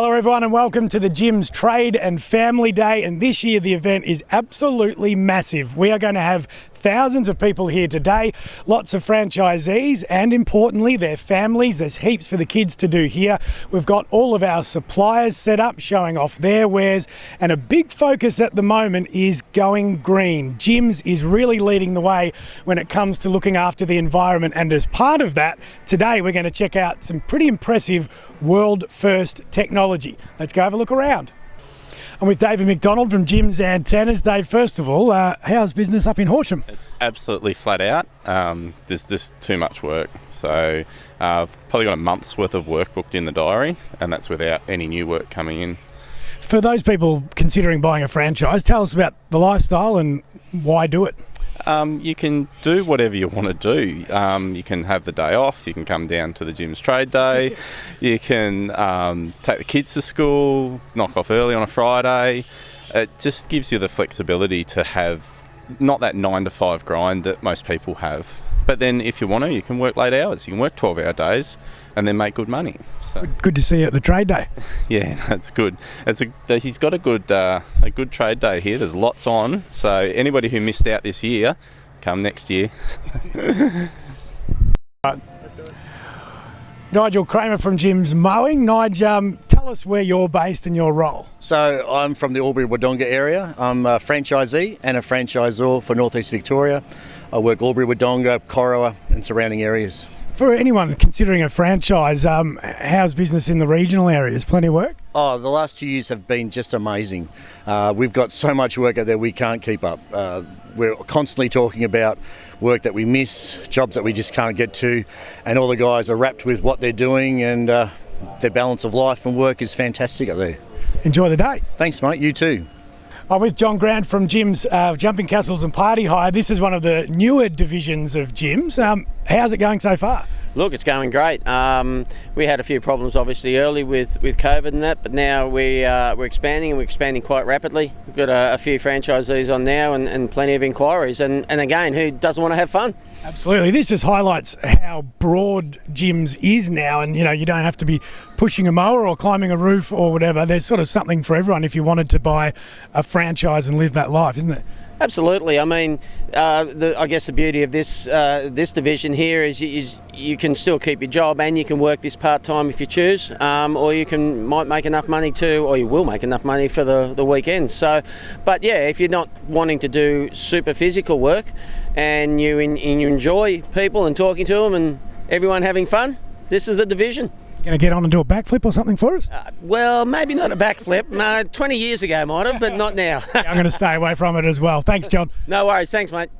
Hello everyone and welcome to the Gym's Trade and Family Day, and this year the event is absolutely massive. We are going to have thousands of people here today, lots of franchisees and importantly their families. There's heaps for the kids to do here. We've got all of our suppliers set up showing off their wares, and a big focus at the moment is going green. Gyms is really leading the way when it comes to looking after the environment, and as part of that today we're going to check out some pretty impressive world first technology. Let's go have a look around. I'm with David McDonald from Gyms Antennas. Dave, first of all, how's business up in Horsham? It's absolutely flat out. There's just too much work. So I've probably got a month's worth of work booked in the diary, and that's without any new work coming in. For those people considering buying a franchise, tell us about the lifestyle and why do it? You can do whatever you want to do. You can have the day off, you can come down to the Gym's Trade Day, you can take the kids to school, knock off early on a Friday. It just gives you the flexibility to have not that 9 to 5 grind that most people have. But then if you want to, you can work late hours. You can work 12-hour days and then make good money. So. Good to see you at the trade day. Yeah, that's good. He's got a good trade day here. There's lots on. So anybody who missed out this year, come next year. Nigel Kramer from Gyms Mowing. Nigel, tell us where you're based and your role. So I'm from the Albury-Wodonga area. I'm a franchisee and a franchisor for North East Victoria. I work Albury-Wodonga, Corowa and surrounding areas. For anyone considering a franchise, how's business in the regional areas? Plenty of work? Oh, the last 2 years have been just amazing. We've got so much work out there we can't keep up. We're constantly talking about work that we miss, jobs that we just can't get to, and all the guys are wrapped with what they're doing, and their balance of life and work is fantastic out there. Enjoy the day. Thanks, mate. You too. I'm with John Grant from Gyms Jumping Castles and Party Hire. This is one of the newer divisions of Gyms. How's it going so far? Look, it's going great. We had a few problems obviously early with COVID and that, but now we're expanding, and we're expanding quite rapidly. We've got a few franchisees on now and plenty of inquiries, and again, who doesn't want to have fun? Absolutely. This just highlights how broad Gyms is now, and you don't have to be pushing a mower or climbing a roof or whatever. There's sort of something for everyone if you wanted to buy a franchise and live that life, isn't it? Absolutely. I mean, I guess the beauty of this division here is you can still keep your job and you can work this part-time if you choose, or you might make enough money or you will make enough money for the weekends. So, but yeah, if you're not wanting to do super physical work and you enjoy people and talking to them and everyone having fun, this is the division. Going to get on and do a backflip or something for us? Well, maybe not a backflip. No, 20 years ago might have, but not now. I'm going to stay away from it as well. Thanks, John. No worries. Thanks, mate.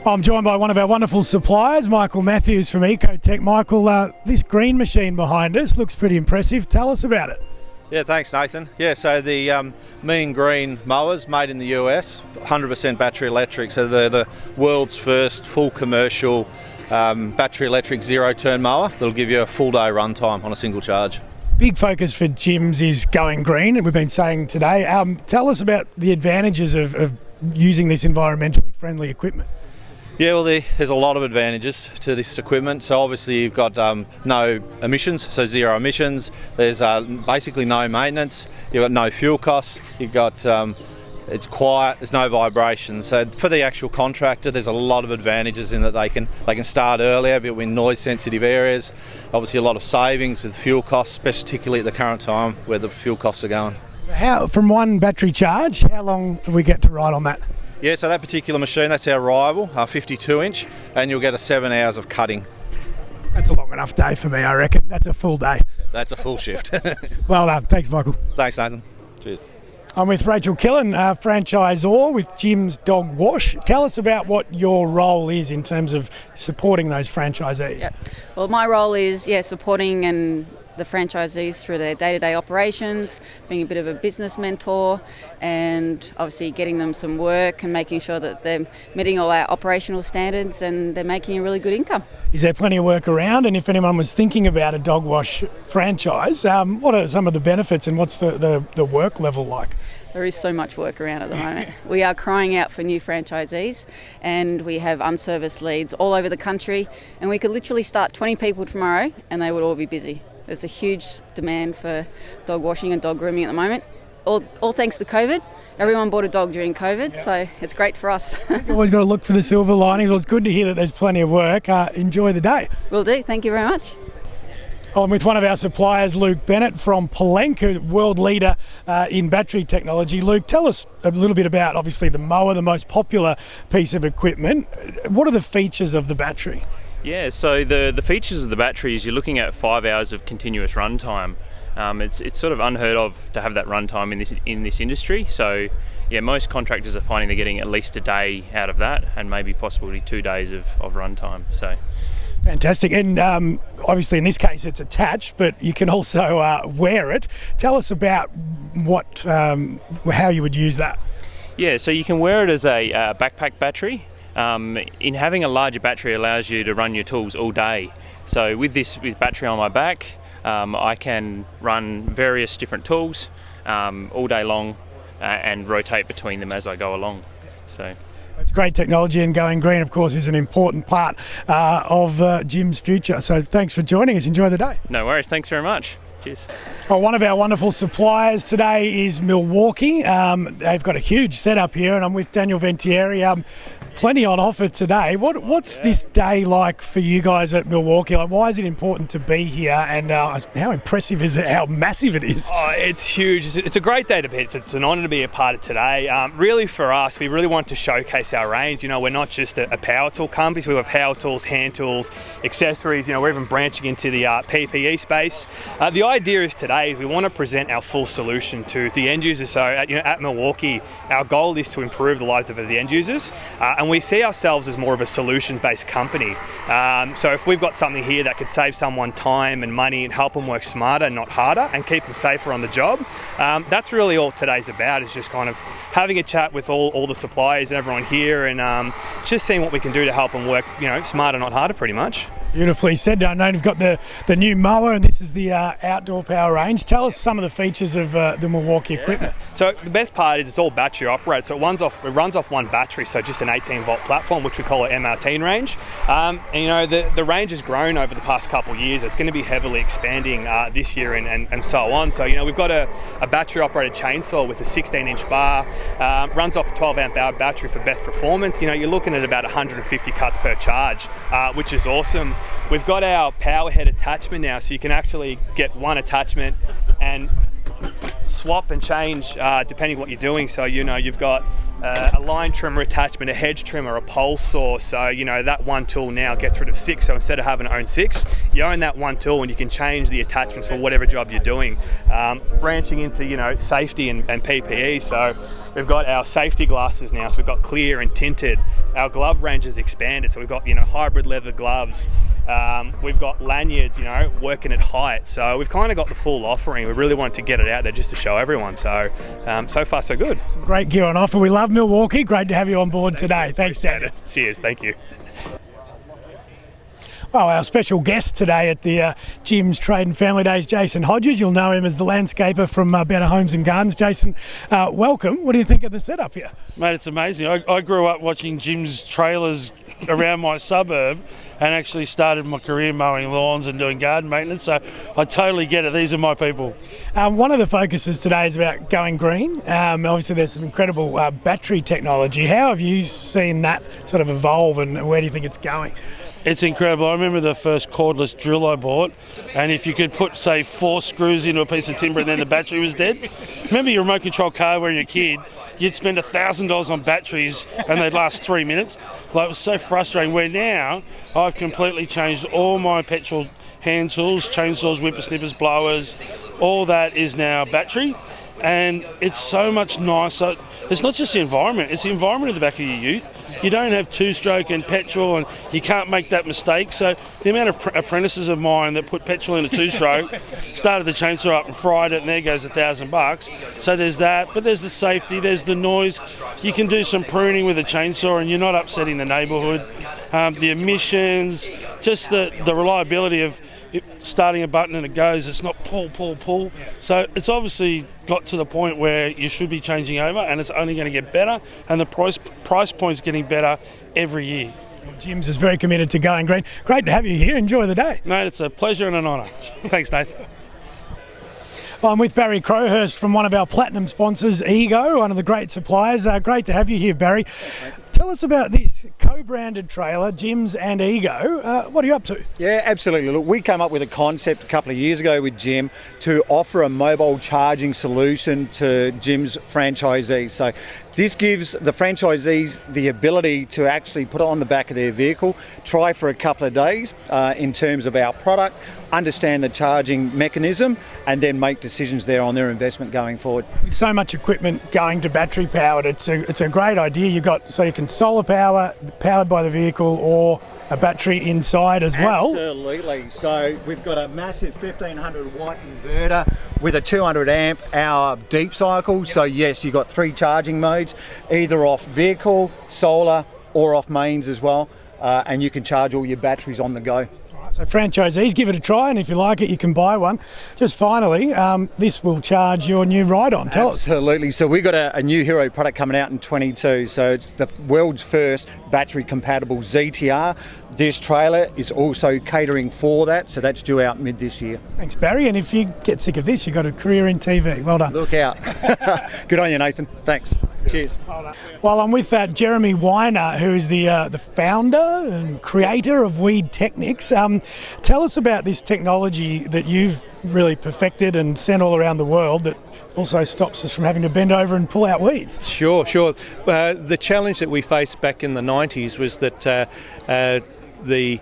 I'm joined by one of our wonderful suppliers, Michael Matthews from Ecotech. Michael, this green machine behind us looks pretty impressive. Tell us about it. Yeah, thanks, Nathan. Yeah, so the Mean Green mowers made in the US, 100% battery electric. So they're the world's first full commercial battery electric zero-turn mower that'll give you a full day run time on a single charge. Big focus for Gyms is going green, and we've been saying today. Tell us about the advantages of using this environmentally friendly equipment. Yeah, well, there's a lot of advantages to this equipment. So obviously you've got no emissions, so zero emissions. There's basically no maintenance. You've got no fuel costs. You've got it's quiet, there's no vibration. So for the actual contractor, there's a lot of advantages in that they can start earlier, but in noise sensitive areas. Obviously a lot of savings with fuel costs, particularly at the current time where the fuel costs are going. From one battery charge, how long do we get to ride on that? Yeah, so that particular machine, that's our rival, our 52-inch, and you'll get a 7 hours of cutting. That's a long enough day for me, I reckon. That's a full day. That's a full shift. Well done. Thanks, Michael. Thanks, Nathan. Cheers. I'm with Rachel Killen, franchisor with Gyms Dog Wash. Tell us about what your role is in terms of supporting those franchisees. Yep. Well, my role is supporting the franchisees through their day-to-day operations, being a bit of a business mentor, and obviously getting them some work and making sure that they're meeting all our operational standards and they're making a really good income. Is there plenty of work around? And if anyone was thinking about a dog wash franchise, what are some of the benefits and what's the work level like? There is so much work around at the moment. We are crying out for new franchisees, and we have unserviced leads all over the country, and we could literally start 20 people tomorrow and they would all be busy. There's a huge demand for dog washing and dog grooming at the moment. All thanks to COVID. Everyone bought a dog during COVID, so it's great for us. Always got to look for the silver linings. Well, it's good to hear that there's plenty of work. Enjoy the day. Will do. Thank you very much. I'm with one of our suppliers, Luke Bennett from Palenque, world leader in battery technology. Luke, tell us a little bit about, obviously, the mower, the most popular piece of equipment. What are the features of the battery? Yeah, so the features of the battery is you're looking at 5 hours of continuous runtime. It's sort of unheard of to have that runtime in this industry. So yeah, most contractors are finding they're getting at least a day out of that, and maybe possibly 2 days of runtime. So fantastic. And obviously in this case it's attached, but you can also wear it. Tell us about how you would use that. yeah, so you can wear it as a backpack battery. In having a larger battery allows you to run your tools all day. So with battery on my back, I can run various different tools all day long and rotate between them as I go along. So it's great technology, and going green, of course, is an important part of Jim's future. So thanks for joining us. Enjoy the day. no worries, thanks very much. Cheers. Well, one of our wonderful suppliers today is Milwaukee. They've got a huge setup here, and I'm with Daniel Ventieri. Plenty on offer today. What's this day like for you guys at Milwaukee? Like, why is it important to be here, and how impressive is it, how massive it is? Oh, it's huge. It's a great day to be. It's an honour to be a part of today. Really for us, we really want to showcase our range. You know, we're not just a power tool company, so we have power tools, hand tools, accessories. You know, we're even branching into the PPE space. The idea is today is we want to present our full solution to the end users. So at Milwaukee, our goal is to improve the lives of the end users, and we see ourselves as more of a solution-based company. So if we've got something here that could save someone time and money and help them work smarter, not harder, and keep them safer on the job, that's really all today's about, is just kind of having a chat with all the suppliers and everyone here, and just seeing what we can do to help them work, smarter, not harder, pretty much. Beautifully said. I know you've got the new mower, and this is the outdoor power range. Tell us some of the features of the Milwaukee equipment. So the best part is it's all battery operated. So it runs off one battery, so just an 18-volt platform, which we call an MRT range. And the range has grown over the past couple of years. It's going to be heavily expanding this year and so on. So we've got a battery operated chainsaw with a 16-inch bar, runs off a 12-amp hour battery for best performance. You're looking at about 150 cuts per charge, which is awesome. We've got our power head attachment now, so you can actually get one attachment and swap and change depending what you're doing. So you've got a line trimmer attachment, a hedge trimmer, a pole saw. So that one tool now gets rid of 6. So instead of having to own 6, you own that one tool, and you can change the attachments for whatever job you're doing. Branching into safety and PPE. So we've got our safety glasses now. So we've got clear and tinted. Our glove range has expanded. So we've got hybrid leather gloves. We've got lanyards, working at height. So we've kind of got the full offering. We really wanted to get it out there just to show everyone. So so far so good. Great gear on offer. We love Milwaukee. Great to have you on board today. Thanks, Daniel. Cheers. Thank you. Well, our special guest today at the Jim's Trade and Family Days, Jason Hodges. You'll know him as the landscaper from Better Homes and Gardens. Jason, welcome. What do you think of the setup here? Mate, it's amazing. I grew up watching Jim's trailers around my suburb, and actually started my career mowing lawns and doing garden maintenance, so I totally get it. These are my people. One of the focuses today is about going green. Obviously there's some incredible battery technology. How have you seen that sort of evolve, and where do you think it's going? It's incredible. I remember the first cordless drill I bought, and if you could put, say, 4 screws into a piece of timber and then the battery was dead. Remember your remote control car when you're a kid? You'd spend $1,000 on batteries and they'd last 3 minutes. Like, it was so frustrating. Where now I've completely changed all my petrol hand tools, chainsaws, whippersnippers, blowers, all that is now battery, and it's so much nicer. It's not just the environment, it's the environment at the back of your ute. You don't have 2-stroke and petrol, and you can't make that mistake. So the amount of apprentices of mine that put petrol in a 2-stroke, started the chainsaw up and fried it, and there goes $1,000. So there's that, but there's the safety, there's the noise. You can do some pruning with a chainsaw and you're not upsetting the neighbourhood. The emissions, just the reliability of starting a button and it goes. It's not pull, pull, pull. So it's obviously got to the point where you should be changing over, and it's only going to get better, and the price point's getting better every year. Jim's is very committed to going green. Great to have you here. Enjoy the day. Mate, it's a pleasure and an honour. Thanks, Nathan. I'm with Barry Crowhurst from one of our platinum sponsors, Ego, one of the great suppliers. Great to have you here, Barry. Tell us about this co-branded trailer, Jim's and Ego. What are you up to? Yeah, absolutely. Look, we came up with a concept a couple of years ago with Jim to offer a mobile charging solution to Jim's franchisees. So this gives the franchisees the ability to actually put it on the back of their vehicle, try for a couple of days in terms of our product, understand the charging mechanism, and then make decisions there on their investment going forward. With so much equipment going to battery powered, it's a great idea. So you can solar power, powered by the vehicle, or a battery inside as well. Absolutely. So we've got a massive 1500 watt inverter with a 200 amp hour deep cycle. So yes, you've got 3 charging modes, either off vehicle, solar, or off mains as well. And you can charge all your batteries on the go. So franchisees, give it a try, and if you like it, you can buy one. Just finally, this will charge your new ride-on. Tell us. Absolutely. So we've got a new hero product coming out in 22. So it's the world's first battery-compatible ZTR. This trailer is also catering for that, so that's due out mid this year. Thanks, Barry. And if you get sick of this, you've got a career in TV. Well done. Look out. Good on you, Nathan. Thanks. Cheers. Well, I'm with Jeremy Weiner, who's the founder and creator of Weed Technics. Tell us about this technology that you've really perfected and sent all around the world that also stops us from having to bend over and pull out weeds. Sure. The challenge that we faced back in the 90s was that the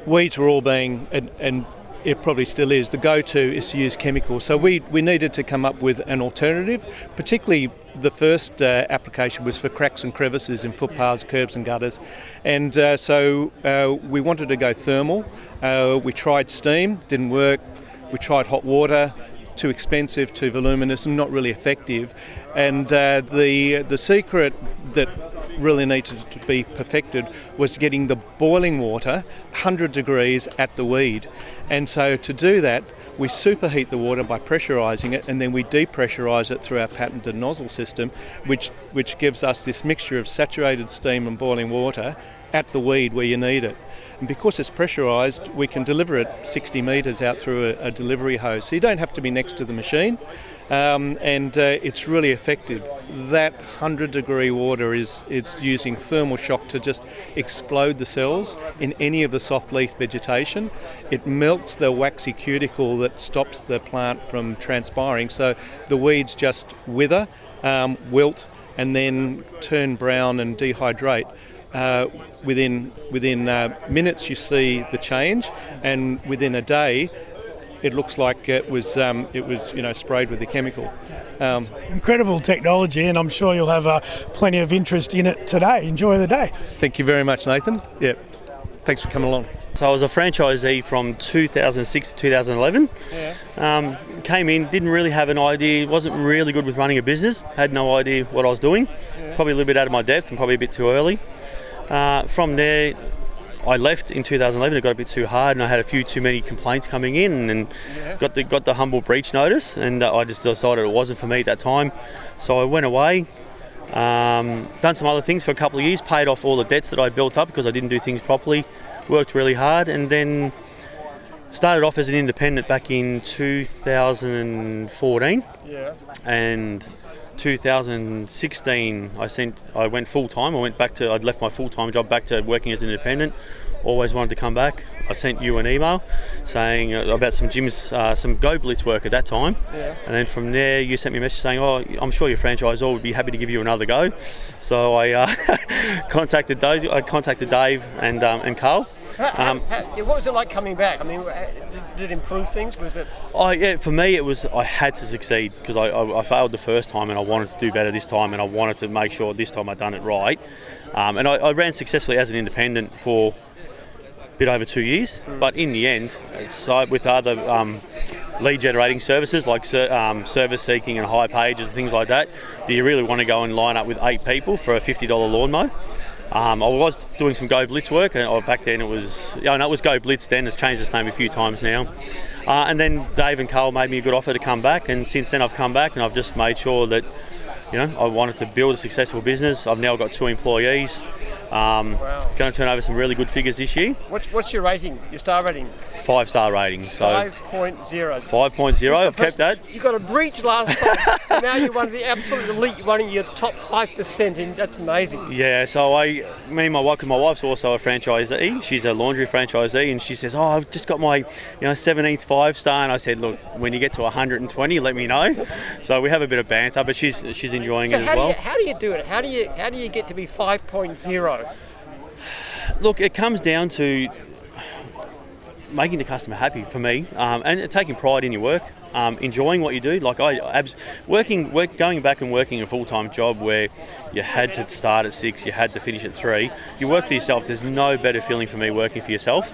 weeds were all being, and it probably still is, the go-to is to use chemicals. So we needed to come up with an alternative. Particularly the first application was for cracks and crevices in footpaths, curbs and gutters. And so we wanted to go thermal. We tried steam, didn't work. We tried hot water, too expensive, too voluminous and not really effective. And the secret that really needed to be perfected was getting the boiling water 100 degrees at the weed. And so to do that, we superheat the water by pressurising it, and then we depressurise it through our patented nozzle system, which gives us this mixture of saturated steam and boiling water at the weed where you need it. And because it's pressurised, we can deliver it 60 metres out through a delivery hose. So you don't have to be next to the machine, and it's really effective. That 100-degree water is using thermal shock to just explode the cells in any of the soft leaf vegetation. It melts the waxy cuticle that stops the plant from transpiring, so the weeds just wither, wilt, and then turn brown and dehydrate. Within minutes you see the change, and within a day it looks like it was sprayed with the chemical. Incredible technology, and I'm sure you'll have plenty of interest in it today. Enjoy the day. Thank you very much, Nathan. Yeah, thanks for coming along. So I was a franchisee from 2006 to 2011. Yeah. Came in, didn't really have an idea, wasn't really good with running a business, had no idea what I was doing. Yeah. Probably a little bit out of my depth and probably a bit too early. From there, I left in 2011. It got a bit too hard, and I had a few too many complaints coming in, and got the humble breach notice, and I just decided it wasn't for me at that time. So I went away, done some other things for a couple of years, paid off all the debts that I built up because I didn't do things properly, worked really hard, and then started off as an independent back in 2014. Yeah. And 2016 I went full-time. I'd left my full-time job back to working as an independent. Always wanted to come back. I sent you an email saying about some gyms, some Go Blitz work at that time. Yeah. And then from there you sent me a message saying, I'm sure your franchisor would be happy to give you another go. So I contacted Dave and Carl. What was it like coming back? I mean, did it improve things? Was it? For me, it was I had to succeed because I failed the first time, and I wanted to do better this time, and I wanted to make sure this time I'd done it right. And I ran successfully as an independent for a bit over 2 years, but in the end, with other lead generating services like service seeking and high pages and things like that, do you really want to go and line up with 8 people for a $50 lawn mow? I was doing some Go Blitz work, and back then it was Go Blitz then. It's changed its name a few times now. And then Dave and Carl made me a good offer to come back, and since then I've come back and I've just made sure that I wanted to build a successful business. I've now got 2 employees. Going to turn over some really good figures this year. What's your rating? Your star rating? 5-star rating. So 5.0. 5.0. I've kept that. You got a breach last time. And now you're one of the absolute elite. You're one of your top 5%. And that's amazing. Yeah. So me and my wife, because my wife's also a franchisee. She's a laundry franchisee, and she says, "Oh, I've just got my 17th 5-star." And I said, "Look, when you get to 120, let me know." So we have a bit of banter, but she's enjoying it as well. How do you do it? How do you get to be 5.0? Look, it comes down to making the customer happy for me, and taking pride in your work, enjoying what you do. Like going back and working a full-time job where you had to start at 6, you had to finish at 3. You work for yourself. There's no better feeling for me working for yourself.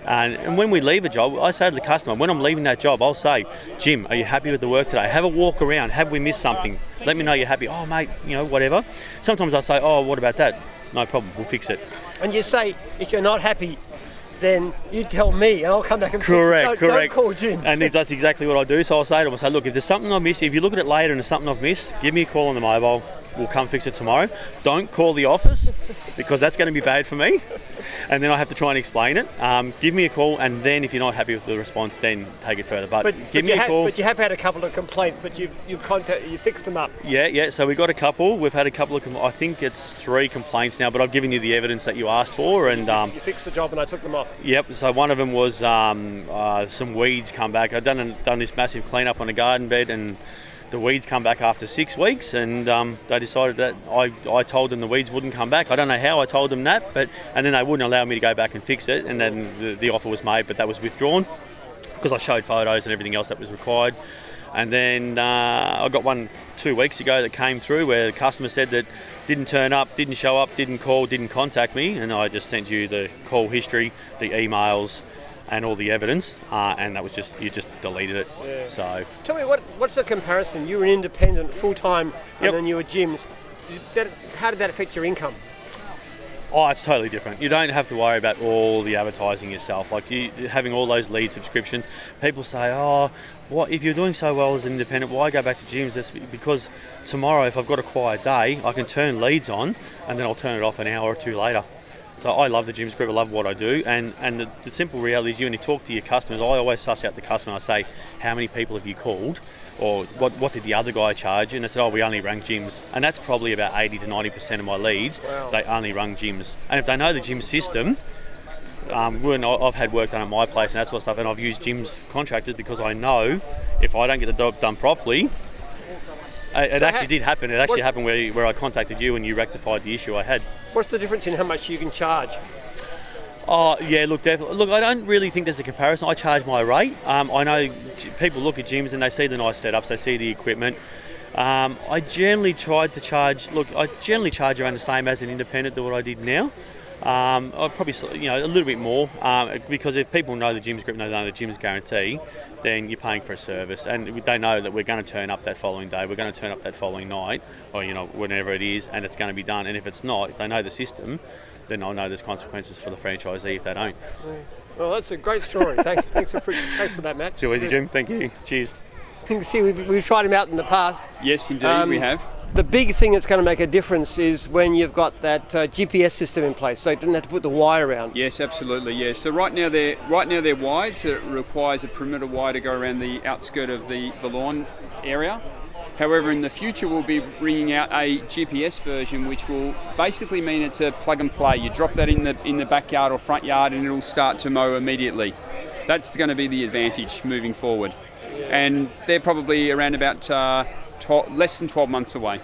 And when we leave a job, I say to the customer, when I'm leaving that job, I'll say, "Jim, are you happy with the work today? Have a walk around. Have we missed something? Let me know you're happy." "Oh, mate, whatever." Sometimes I say, "Oh, what about that?" "No problem, we'll fix it." And you say, if you're not happy, then you tell me and I'll come back and correct, fix it. Don't call Jim. And that's exactly what I do. So I'll say to them, "Look, if there's something I missed, if you look at it later and there's something I've missed, give me a call on the mobile. We'll come fix it tomorrow. Don't call the office because that's going to be bad for me. And then I have to try and explain it. Give me a call, and then if you're not happy with the response, then take it further. But give me a call. But you have had a couple of complaints, but you fixed them up. Yeah. So we got a couple. We've had a couple of. I think it's 3 complaints now, but I've given you the evidence that you asked for, and you fixed the job, and I took them off. Yep. So one of them was some weeds come back. I've done this massive clean up on a garden bed, and the weeds come back after 6 weeks, and they decided that I told them the weeds wouldn't come back. I don't know how I told them that, and then they wouldn't allow me to go back and fix it, and then the offer was made, but that was withdrawn because I showed photos and everything else that was required. And then I got one 2 weeks ago that came through where the customer said that didn't turn up, didn't show up, didn't call, didn't contact me, and I just sent you the call history, the emails, and all the evidence, and that was you just deleted it. Yeah. So tell me, what's the comparison? You were an independent full-time, and then you were Jim's. How did that affect your income? Oh, it's totally different. You don't have to worry about all the advertising yourself. Like having all those lead subscriptions. People say, "Oh, what if you're doing so well as an independent? Why go back to Jim's?" That's because tomorrow, if I've got a quiet day, I can turn leads on, and then I'll turn it off an hour or 2 later. So I love the Jim's Group, I love what I do, and the simple reality is when you talk to your customers, I always suss out the customer. I say, "How many people have you called?" Or what did the other guy charge? And I said, "Oh, we only rang Jim's." And that's probably about 80 to 90% of my leads. Wow. They only rung Jim's. And if they know the Jim's system, when I've had work done at my place and that sort of stuff, and I've used Jim's contractors because I know if I don't get the job done properly, it actually did happen. It actually happened where I contacted you and you rectified the issue I had. What's the difference in how much you can charge? Oh, yeah, definitely. Look, I don't really think there's a comparison. I charge my rate. I know people look at gyms and they see the nice setups, they see the equipment. I generally I generally charge around the same as an independent than what I did now. I'd probably, a little bit more, because if people know the Jim's Group, know the Jim's guarantee, then you're paying for a service, and they know that we're going to turn up that following day, we're going to turn up that following night, or whenever it is, and it's going to be done. And if it's not, if they know the system, then I know there's consequences for the franchisee if they don't. Well, that's a great story. Thanks for that, Matt. Too easy, Jim. Thank you. Cheers. I think we've tried him out in the past. Yes, indeed, we have. The big thing that's going to make a difference is when you've got that GPS system in place, so you don't have to put the wire around. Yes, absolutely. Yeah. So right now they're wide, so it requires a perimeter wire to go around the outskirt of the lawn area. However, in the future we'll be bringing out a GPS version, which will basically mean it's a plug and play. You drop that in the backyard or front yard, and it'll start to mow immediately. That's going to be the advantage moving forward. And they're probably around about less than 12 months away.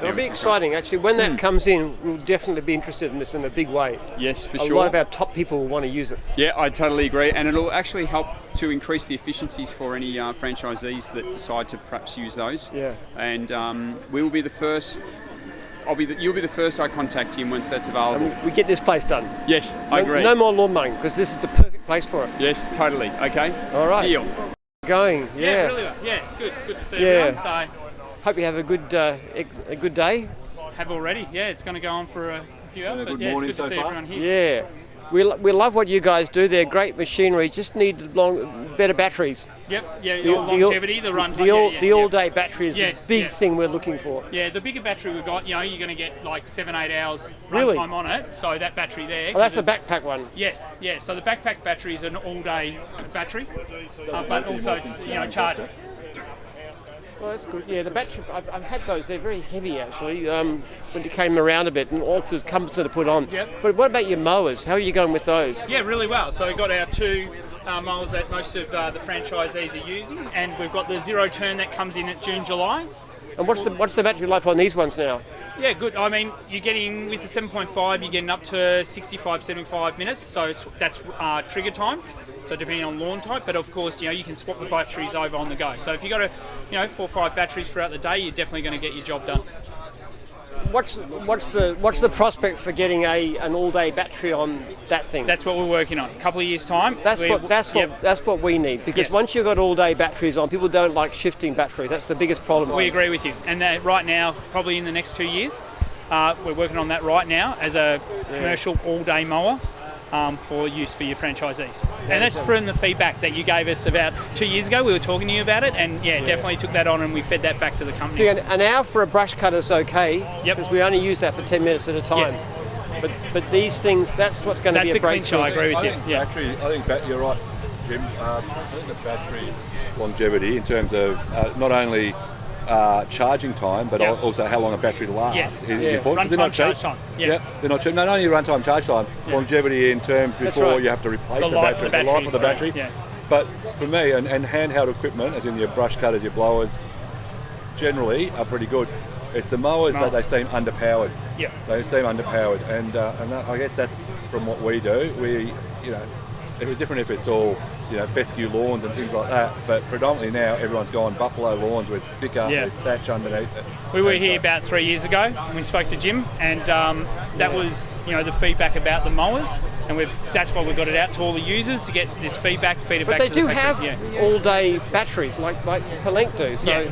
It'll be exciting, actually. When that comes in, we'll definitely be interested in this in a big way. Yes, for sure. A lot of our top people will want to use it. Yeah, I totally agree. And it'll actually help to increase the efficiencies for any franchisees that decide to perhaps use those. Yeah. And we will be the first. You'll be the first I contact, Jim, once that's available. And we get this place done. Yes, I agree. No more lawn mowing, because this is the perfect place for it. Yes, totally. Okay. All right. Deal. Going. Yeah, brilliant. Yeah, it's good. Good to see everyone. So, hope you have a good day. Have already. Yeah, it's going to go on for a few hours. But good yeah, morning it's good to so see far. everyone here. Yeah. We love what you guys do. They're great machinery. Just need better batteries. Yep. Yeah. The longevity, the run time. The all-day battery is the big thing we're looking for. Yeah. The bigger battery we've got, you're going to get like 7-8 hours Really? run time on it. So that battery there. Oh, that's a backpack one. Yes. Yeah. So the backpack battery is an all-day battery, but also it's charging. Well, that's good. Yeah, the battery, I've had those. They're very heavy, actually, when you came around a bit, and all it was cumbersome to put on. Yep. But what about your mowers? How are you going with those? Yeah, really well. So we've got our 2 mowers that most of the franchisees are using, and we've got the zero turn that comes in at June, July. And what's the battery life on these ones now? Yeah, good. I mean, you're getting, with the 7.5, you're getting up to 65, 75 minutes, so that's trigger time, so depending on lawn type, but of course, you can swap the batteries over on the go. So if you've got 4 or 5 batteries throughout the day, you're definitely going to get your job done. What's the prospect for getting an all-day battery on that thing? That's what we're working on. A couple of years' time. That's what we need, because once you've got all-day batteries on, people don't like shifting batteries. That's the biggest problem. We agree with you. And right now, probably in the next 2 years, we're working on that right now as a commercial all-day mower. For use for your franchisees. And that's from the feedback that you gave us about 2 years ago. We were talking to you about it, and definitely took that on, and we fed that back to the company. See, an hour for a brush cutter is okay, because we only use that for 10 minutes at a time. Yes. But these things, that's what's going to be a breakthrough. I agree with you. I think you're right, Jim. I think the battery longevity, in terms of not only charging time, but also how long a battery lasts is important. Run time, charge time. They're not cheap. Not only run time, charge time, longevity in terms before you have to replace the battery, the life of the battery. But for me, and handheld equipment, as in your brush cutters, your blowers, generally are pretty good. It's the mowers that they seem underpowered. Yeah. They seem underpowered, and I guess that's from what we do. It was different if it's all, fescue lawns and things like that, but predominantly now everyone's gone buffalo lawns with thicker with thatch underneath it. We were here about 3 years ago and we spoke to Jim, and that was the feedback about the mowers, and that's why we got it out to all the users to get this feedback, feed it back to the factory. But they do have all-day batteries like Pelink do. So.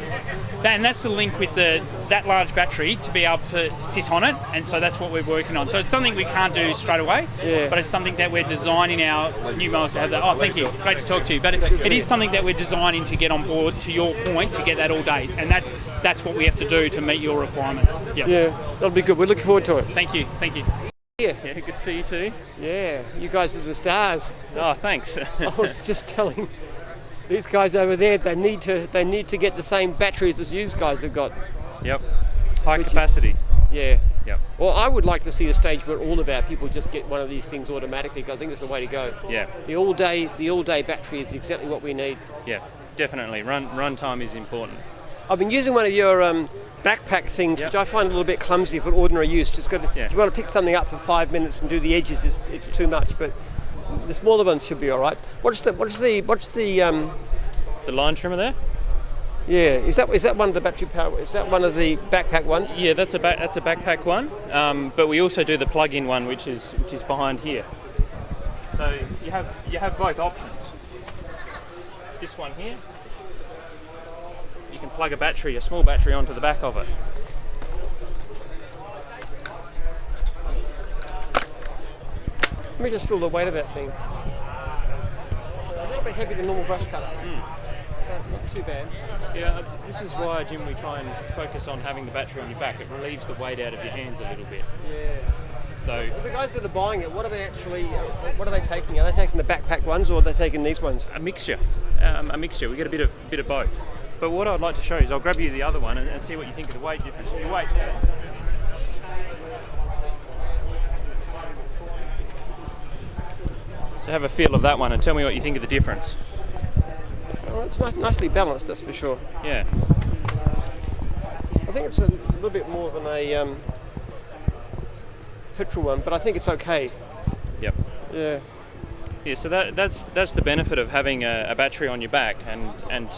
And that's the link with that large battery to be able to sit on it, and so that's what we're working on. So it's something we can't do straight away, but it's something that we're designing our new mowers to have that. Oh, thank you. Great to talk to you. But it is something that we're designing to get on board, to your point, to get that all day, and that's what we have to do to meet your requirements. Yeah, that'll be good. We're looking forward to it. Thank you. Yeah, good to see you too. Yeah, you guys are the stars. Oh, thanks. I was just telling these guys over there, they need to get the same batteries as you guys have got. Yep. High capacity. Yep. Well, I would like to see a stage where all of our people just get one of these things automatically, because I think it's the way to go. Yeah. The all day battery is exactly what we need. Yeah, definitely. Run time is important. I've been using one of your backpack things, which I find a little bit clumsy for ordinary use. Just got if you want to pick something up for 5 minutes and do the edges, it's too much. But the smaller ones should be all right. What's the line trimmer there? Yeah, is that one of the battery power? Is that one of the backpack ones? Yeah, that's a backpack one. But we also do the plug-in one, which is behind here. So you have both options. This one here, you can plug a small battery onto the back of it. Let me just feel the weight of that thing. It's a little bit heavier than normal brush cutter. But not too bad. Yeah, this is why, Jim, we try and focus on having the battery on your back. It relieves the weight out of your hands a little bit. Yeah. So the guys that are buying it, what are they taking? Are they taking the backpack ones, or are they taking these ones? A mixture. We get a bit of both. But what I'd like to show you is I'll grab you the other one and see what you think of the weight difference. Your weight. So have a feel of that one and tell me what you think of the difference. Well, it's nicely balanced, that's for sure. Yeah. I think it's a little bit more than a petrol one, but I think it's okay. Yep. Yeah. Yeah, so that's the benefit of having a battery on your back and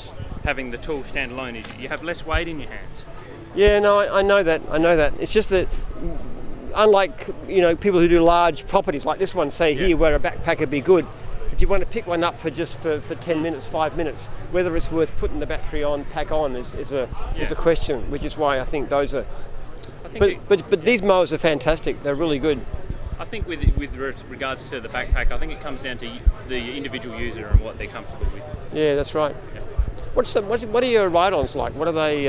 having the tool stand alone. You have less weight in your hands. Yeah, no, I know that. It's just that, unlike people who do large properties like this one, say here, where a backpack would be good, if you want to pick one up for 10 minutes, 5 minutes, whether it's worth putting the battery on, pack on, is a question. Which is why I think those are. But these mowers are fantastic. They're really good. I think with regards to the backpack, I think it comes down to the individual user and what they're comfortable with. Yeah, that's right. Yeah. What are your ride-ons like? What are they?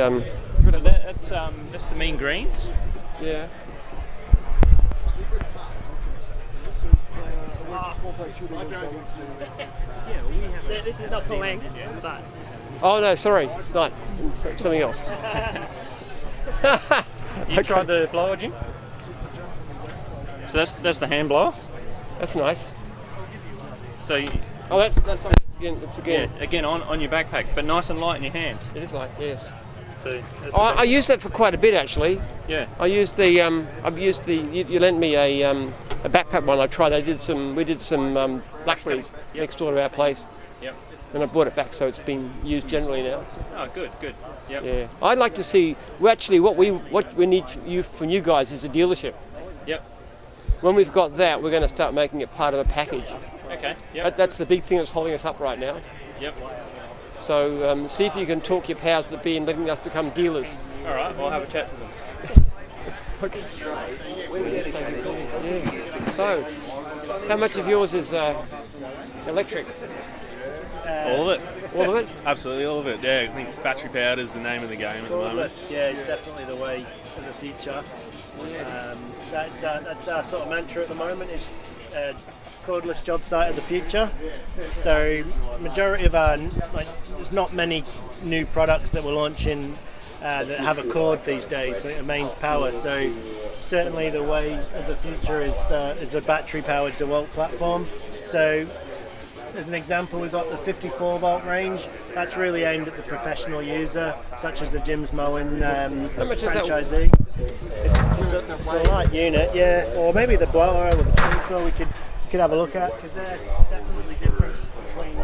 So that's the mean greens. Yeah. This is not pulling, but... Oh no, sorry, it's not. It's something else. You tried the blower, Jim? So that's the hand blower. That's nice. So. That's again. Yeah, again on your backpack, but nice and light in your hand. It is light, yes. So. I use that for quite a bit actually. Yeah. I used the. I've used the. You lent me a backpack one. I tried. We did some blackberries next door to our place. Yep. And I brought it back, so it's been used generally now. Oh, good. Yep. Yeah. I'd like to see. What we need from you guys is a dealership. Yep. When we've got that, we're going to start making it part of a package. Okay. Yep. That's the big thing that's holding us up right now. Yep. So see if you can talk your powers that be in letting us become dealers. All right. Well, I'll have a chat to them. Okay. Yeah. So, how much of yours is electric? All of it. All of it? Absolutely all of it, yeah. I think battery powered is the name of the game at the moment. Yeah, it's definitely the way of the future. That's our sort of mantra at the moment, is cordless job site of the future. So majority of our, there's not many new products that we're launching that have a cord these days, so it remains power. So certainly the way of the future is the battery powered DeWalt platform. So as an example, we've got the 54 volt range. That's really aimed at the professional user, such as the Jim's Mowing franchisee. It's a light unit, yeah. Or maybe the blower or the chainsaw we could have a look at, because they're definitely different between.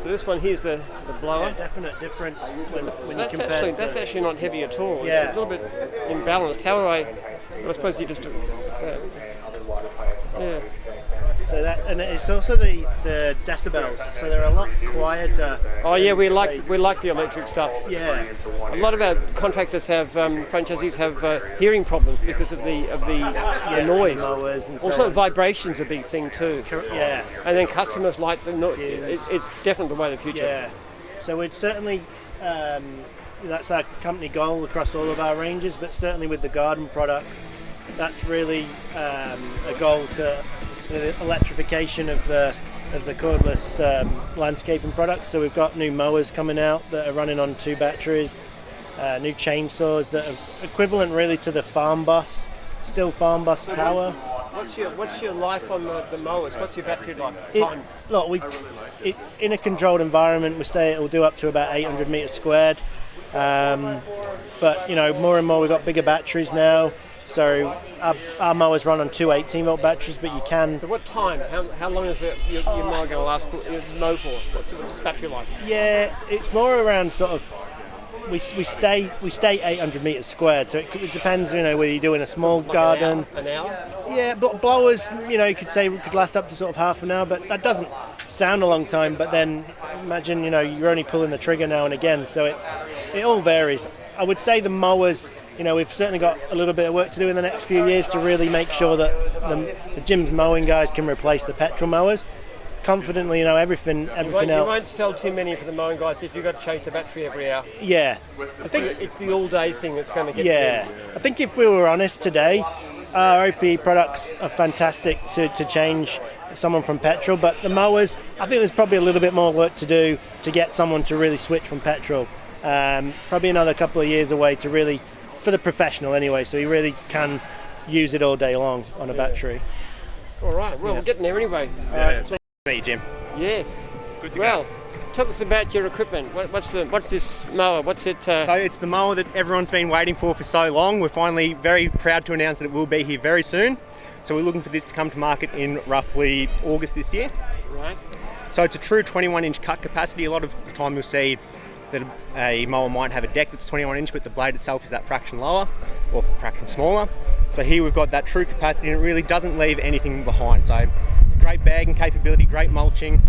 So this one here's the blower. Yeah, definite difference when you compare. That's actually not heavy at all. Yeah. It's a little bit imbalanced. How do I suppose you just do yeah. So that, and it's also the decibels, so they're a lot quieter. Oh yeah, we like the electric stuff. Yeah. A lot of our contractors have franchisees have hearing problems because of the noise. Mowers and so also, on. vibration's a big thing too. Yeah. And then customers like the noise. It's definitely the way of the future. Yeah. So we'd certainly that's our company goal across all of our ranges, but certainly with the garden products, that's really a goal to the electrification of the cordless landscaping products. So we've got new mowers coming out that are running on 2 batteries, new chainsaws that are equivalent really to the farm bus, still farm bus power. What's your life on the mowers? What's your battery life? In a controlled environment, we say it will do up to about 800 metres squared. But more and more we've got bigger batteries now. So our mowers run on 2 18-volt batteries, but you can. So what time? How long is your mower going to last? Mow for? What's its battery life? Yeah, it's more around sort of. We stay 800 metres squared, so it depends. Whether you're doing a small garden. An hour? Yeah, but blowers, you could say could last up to sort of half an hour, but that doesn't sound a long time. But then imagine, you're only pulling the trigger now and again, so it all varies. I would say the mowers. We've certainly got a little bit of work to do in the next few years to really make sure that the Jim's Mowing guys can replace the petrol mowers. Confidently, everything else. You won't sell too many for the mowing guys if you've got to change the battery every hour. Yeah. I think it's the all-day thing that's going to get them. I think if we were honest today, our OPE products are fantastic to change someone from petrol, but the mowers, I think there's probably a little bit more work to do to get someone to really switch from petrol. Probably another couple of years away to really, for the professional anyway, so he really can use it all day long on a battery. All right, well, we're getting there anyway. Meet you, Jim. Yes. Good to go. Talk us about your equipment. What's this mower? What's it? So it's the mower that everyone's been waiting for so long. We're finally very proud to announce that it will be here very soon. So we're looking for this to come to market in roughly August this year. Right. So it's a true 21-inch cut capacity. A lot of the time you'll see that a mower might have a deck that's 21 inch, but the blade itself is that fraction lower or fraction smaller. So here we've got that true capacity, and it really doesn't leave anything behind. So great bagging capability, great mulching.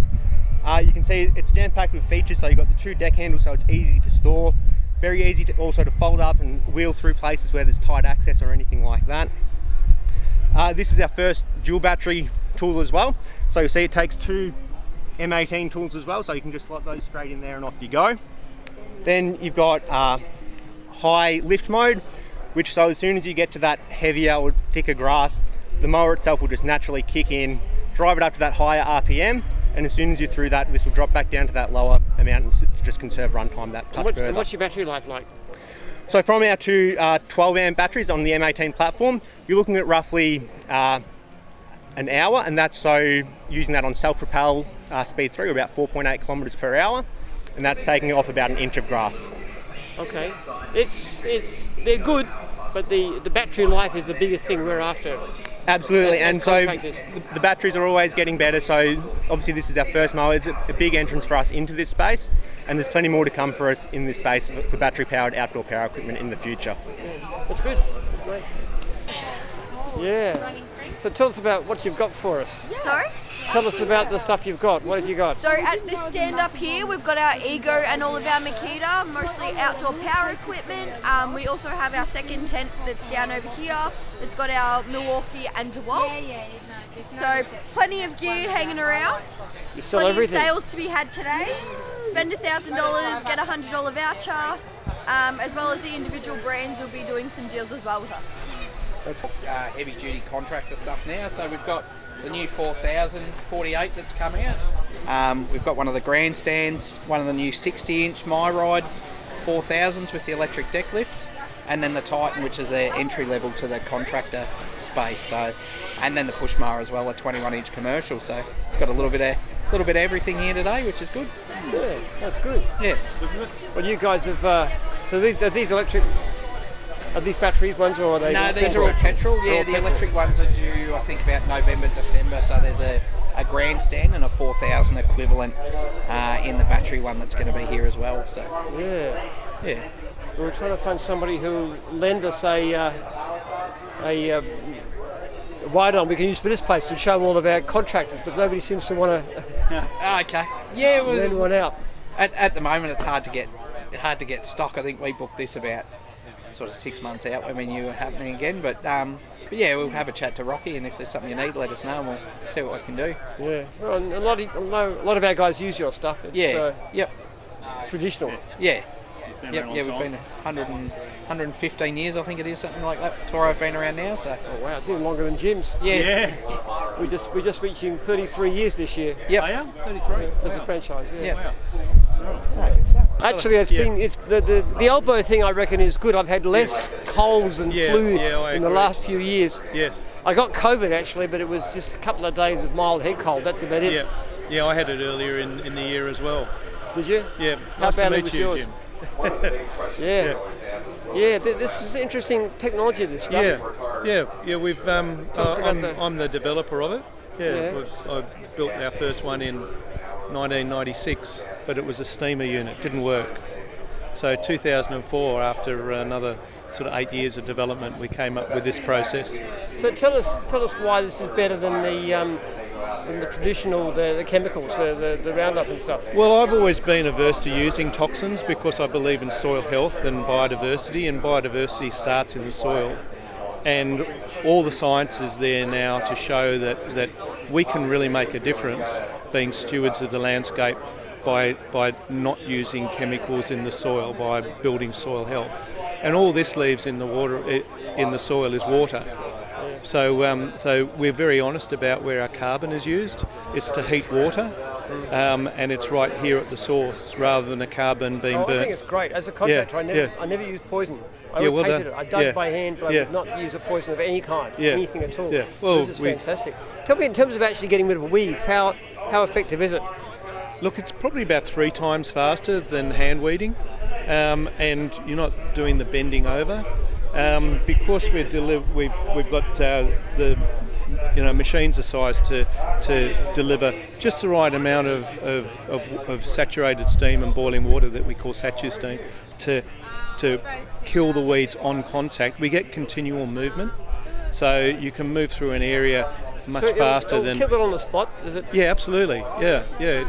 You can see it's jam-packed with features. So you've got the 2 deck handles, so it's easy to store, very easy to also to fold up and wheel through places where there's tight access or anything like that. This is our first dual battery tool as well. So you'll see it takes 2 M18 tools as well, so you can just slot those straight in there and off you go. Then you've got high lift mode, which so as soon as you get to that heavier or thicker grass, the mower itself will just naturally kick in, drive it up to that higher RPM, and as soon as you're through that, this will drop back down to that lower amount to just conserve runtime that touch further. And what's your battery life like? So from our two 12 amp batteries on the M18 platform, you're looking at roughly an hour, and that's so using that on self-propel speed 3, about 4.8 kilometres per hour, and that's taking off about an inch of grass. Okay, they're good, but the battery life is the biggest thing we're after. Absolutely, as and so contractors. the batteries are always getting better, so obviously this is our first mower. It's a big entrance for us into this space, and there's plenty more to come for us in this space for battery-powered outdoor power equipment in the future. Yeah, that's good, that's great. Yeah, so tell us about what you've got for us. Sorry? Tell us about the stuff you've got. What have you got? So at this stand up here, we've got our Ego and all of our Makita, mostly outdoor power equipment. We also have our second tent that's down over here. It's got our Milwaukee and DeWalt. So plenty of gear hanging around. You sell plenty everything. of sales to be had today. Spend $1,000, get a $100 voucher, as well as the individual brands will be doing some deals as well with us. Heavy duty contractor stuff now, so we've got the new 4048 that's come out. We've got one of the grandstands, one of the new 60-inch MyRide 4000s with the electric deck lift, and then the Titan, which is their entry level to the contractor space. So, and then the push mower as well, a 21-inch commercial. So, got a little bit of everything here today, which is good. Yeah, that's good. Yeah. Well, you guys have. So are these electric? Are these batteries ones or are they? No, these are all petrol. Yeah, the electric ones are due, I think, about November, December. So there's a grandstand and a 4000 equivalent in the battery one that's going to be here as well. So yeah. We were trying to find somebody who lend us a ride-on we can use for this place to show all of our contractors, but nobody seems to want to. Okay. Yeah. Well, lend one out. At the moment, it's hard to get stock. I think we booked this about sort of 6 months out when we knew it were happening again. But yeah, we'll have a chat to Rocky, and if there's something you need, let us know, and we'll see what I can do. Yeah. Well, a lot of our guys use your stuff. It's, Yep. Traditional. Yeah. We've been 115 years, I think it is, something like that. Tour I've been around now, so. Oh wow, it's even longer than Jim's. Yeah. We're just reaching 33 years this year. Yep. I am 33 as a franchise. Yeah. Wow. Actually, it's the elbow thing. I reckon is good. I've had less colds and flu in the last few years. Yes. I got COVID actually, but it was just a couple of days of mild head cold. That's about it. Yeah, I had it earlier in the year as well. Did you? Yeah. How Nice to badly meet was you, yours? Jim. Yeah. This is interesting technology. This stuff. Yeah. We've. I'm the developer of it. I built our first one in 1996, but it was a steamer unit. Didn't work. So 2004, after another sort of 8 years of development, we came up with this process. So tell us why this is better than the traditional, the chemicals, the Roundup and stuff. Well, I've always been averse to using toxins because I believe in soil health and biodiversity starts in the soil. And all the science is there now to show that we can really make a difference being stewards of the landscape by not using chemicals in the soil, by building soil health. And all this leaves in the water, in the soil, is water. So we're very honest about where our carbon is used. It's to heat water, and it's right here at the source rather than a carbon being burnt. I think it's great. As a contractor, I never use poison. I always hated it. I dug by hand, but I would not use a poison of any kind, anything at all. Yeah. Well, this is fantastic. Tell me, in terms of actually getting rid of weeds, how effective is it? Look, it's probably about 3 times faster than hand weeding, and you're not doing the bending over. Because we've got the machines are sized to deliver just the right amount of saturated steam and boiling water that we call satu steam to kill the weeds on contact. We get continual movement, so you can move through an area much faster than. Kill it on the spot, is it? Yeah, absolutely. Yeah.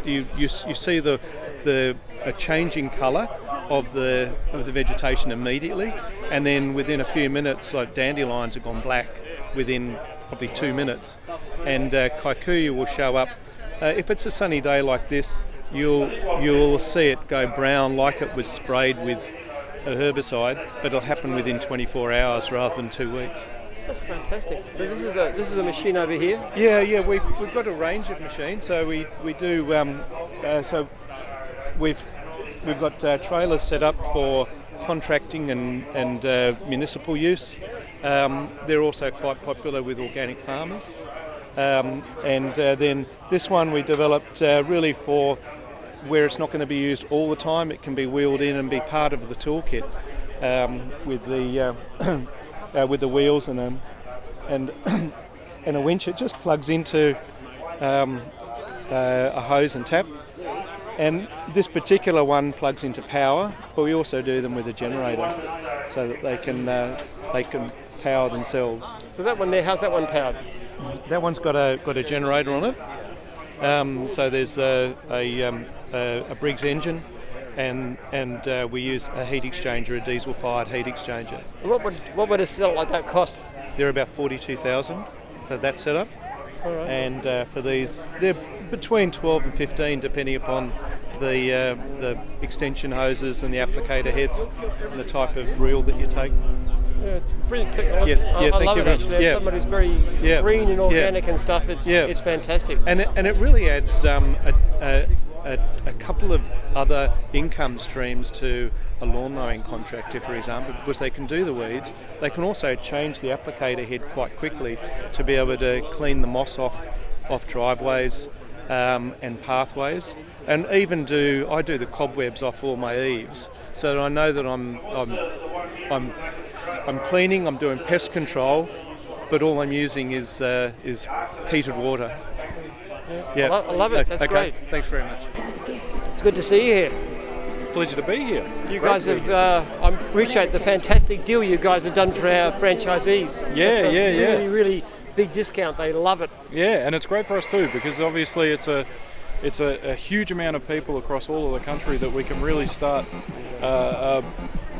You see a changing colour of the vegetation immediately, and then within a few minutes, like dandelions have gone black within probably 2 minutes, and kikuyu will show up. If it's a sunny day like this, you'll see it go brown like it was sprayed with a herbicide, but it'll happen within 24 hours rather than 2 weeks. That's fantastic. This is a machine over here. Yeah. We've got a range of machines. So we do. So we've got trailers set up for contracting and municipal use. They're also quite popular with organic farmers. And then this one we developed really for where it's not going to be used all the time. It can be wheeled in and be part of the toolkit with the wheels and a winch. It just plugs into a hose and tap. And this particular one plugs into power, but we also do them with a generator so that they can power themselves. So that one there, how's that one powered? That one's got a generator on it. So there's a Briggs engine, and we use a heat exchanger, a diesel-fired heat exchanger. What would a setup like that cost? They're about $42,000 for that setup. All right. And for these, they're between 12 and 15, depending upon the extension hoses and the applicator heads and the type of reel that you take. Yeah, it's brilliant technology. I love it actually. As somebody who's very green and organic and stuff, it's fantastic. And it really adds a couple of other income streams to a lawn mowing contractor, for example, because they can do the weeds. They can also change the applicator head quite quickly to be able to clean the moss off driveways and pathways, and even I do the cobwebs off all my eaves, so that I know that I'm cleaning, I'm doing pest control, but all I'm using is heated water. Yeah. I love it. That's great. Thanks very much. It's good to see you here. Pleasure to be here. You guys have, I appreciate the fantastic deal you guys have done for our franchisees. Yeah. Really, really big discount. They love it. Yeah, and it's great for us too, because obviously it's a huge amount of people across all of the country that we can really start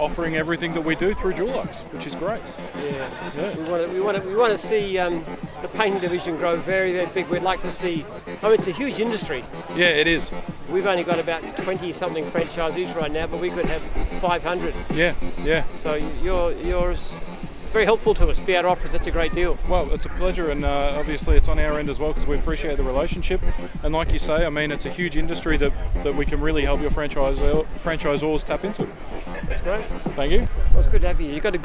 offering everything that we do through Dulux, which is great. Yeah. We want to see the painting division grow very, very big. We'd like to see. It's a huge industry. Yeah, it is. We've only got about 20-something franchisees right now, but we could have 500. Yeah. So yours. Very helpful to us to be able to offer such a great deal. Well, it's a pleasure, and obviously it's on our end as well, because we appreciate the relationship. And like you say, it's a huge industry that we can really help your franchisors tap into. That's great. Thank you. Well, it's good to have you. You got a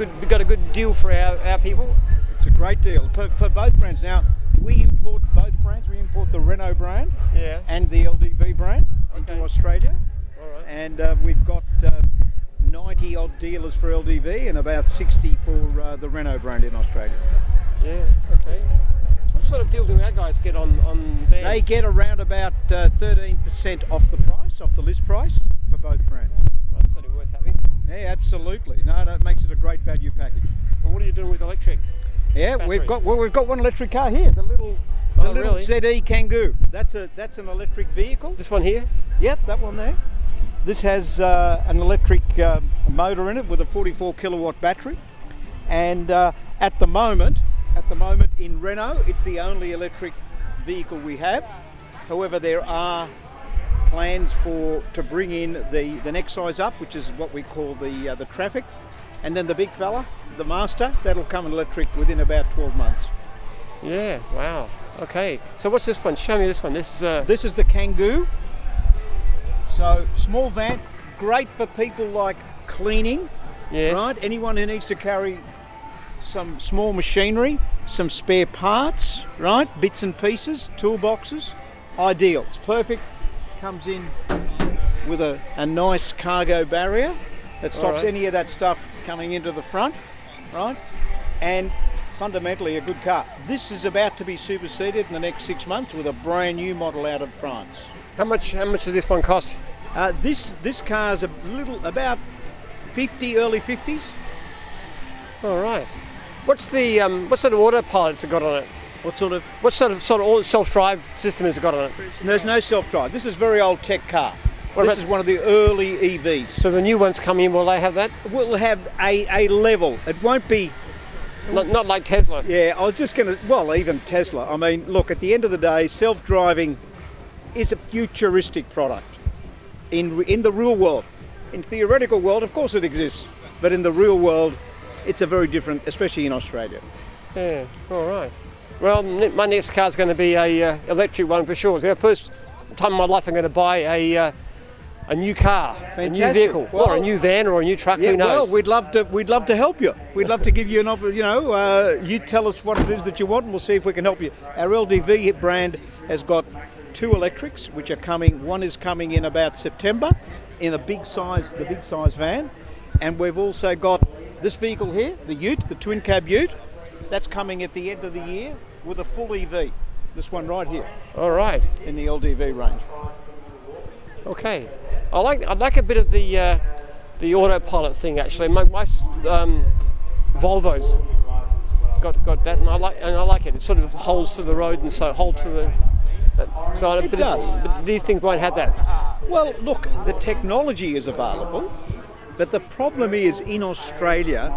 good deal for our people. It's a great deal for both brands. Now we import both brands. We import the Renault brand and the LDV brand into Australia. All right. And we've got 90 odd dealers for LDV and about 60 for the Renault brand in Australia. Yeah, okay. So what sort of deal do our guys get on vans? They get around about 13% off the list price for both brands. That's certainly worth having. Yeah, absolutely. No, it makes it a great value package. And what are you doing with electric? Yeah, we've got one electric car here, the little really? ZE Kangoo. That's an electric vehicle. This one here? Yep, that one there. This has an electric motor in it with a 44 kilowatt battery, and at the moment in Renault it's the only electric vehicle we have. However, there are plans to bring in the next size up, which is what we call the Traffic, and then the big fella, the Master, that'll come electric within about 12 months. Yeah, wow. Okay, so what's this one? Show me this one. This is the Kangoo. So small van, great for people like cleaning, right? Anyone who needs to carry some small machinery, some spare parts, right? Bits and pieces, toolboxes, ideal. It's perfect. Comes in with a nice cargo barrier that stops any of that stuff coming into the front, right? And fundamentally a good car. This is about to be superseded in the next 6 months with a brand new model out of France. How much does this one cost? This car's about 50, early 50s. All right. What's the what sort of autopilot's it got on it? What sort of self-drive system has it got on it? There's no self-drive. This is a very old tech car. This is one of the early EVs. So the new ones come in, will they have that? We'll have a level. It won't be Not like Tesla. Yeah, I was just going to, well, even Tesla. I mean, look, at the end of the day, self-driving is a futuristic product in the real world. In theoretical world, of course it exists, but in the real world, it's a very different, especially in Australia. Yeah, all right. Well, my next car's going to be a electric one for sure. It's the first time in my life I'm going to buy a new car, a new vehicle, or a new van, or a new truck. Yeah, who knows? well, we'd love to help you. We'd love to give you an opportunity. You tell us what it is that you want, and we'll see if we can help you. Our LDV brand has got 2 electrics, which are coming. One is coming in about September, in the big size van, and we've also got this vehicle here, the Ute, the twin cab Ute. That's coming at the end of the year with a full EV. This one right here. All right. In the LDV range. Okay. I like a bit of the autopilot thing actually. My Volvo's got that, and I like it. It sort of holds to the road and so holds to the. So It does. But these things won't have that. Well, look, the technology is available, but the problem is in Australia,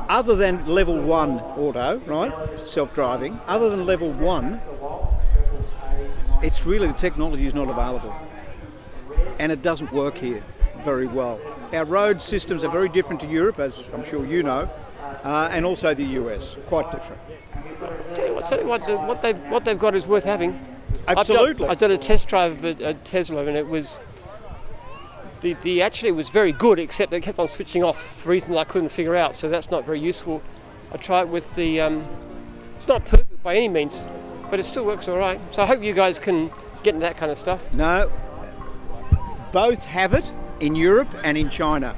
other than level 1 auto, right, self-driving, other than level 1, it's really the technology is not available. And it doesn't work here very well. Our road systems are very different to Europe, as I'm sure you know, and also the US, quite different. Tell you what they've got is worth having. Absolutely. I've done a test drive of a Tesla, and it was actually was very good, except it kept on switching off for reasons I couldn't figure out. So that's not very useful. I tried with the. It's not perfect by any means, but it still works all right. So I hope you guys can get into that kind of stuff. No, both have it in Europe and in China.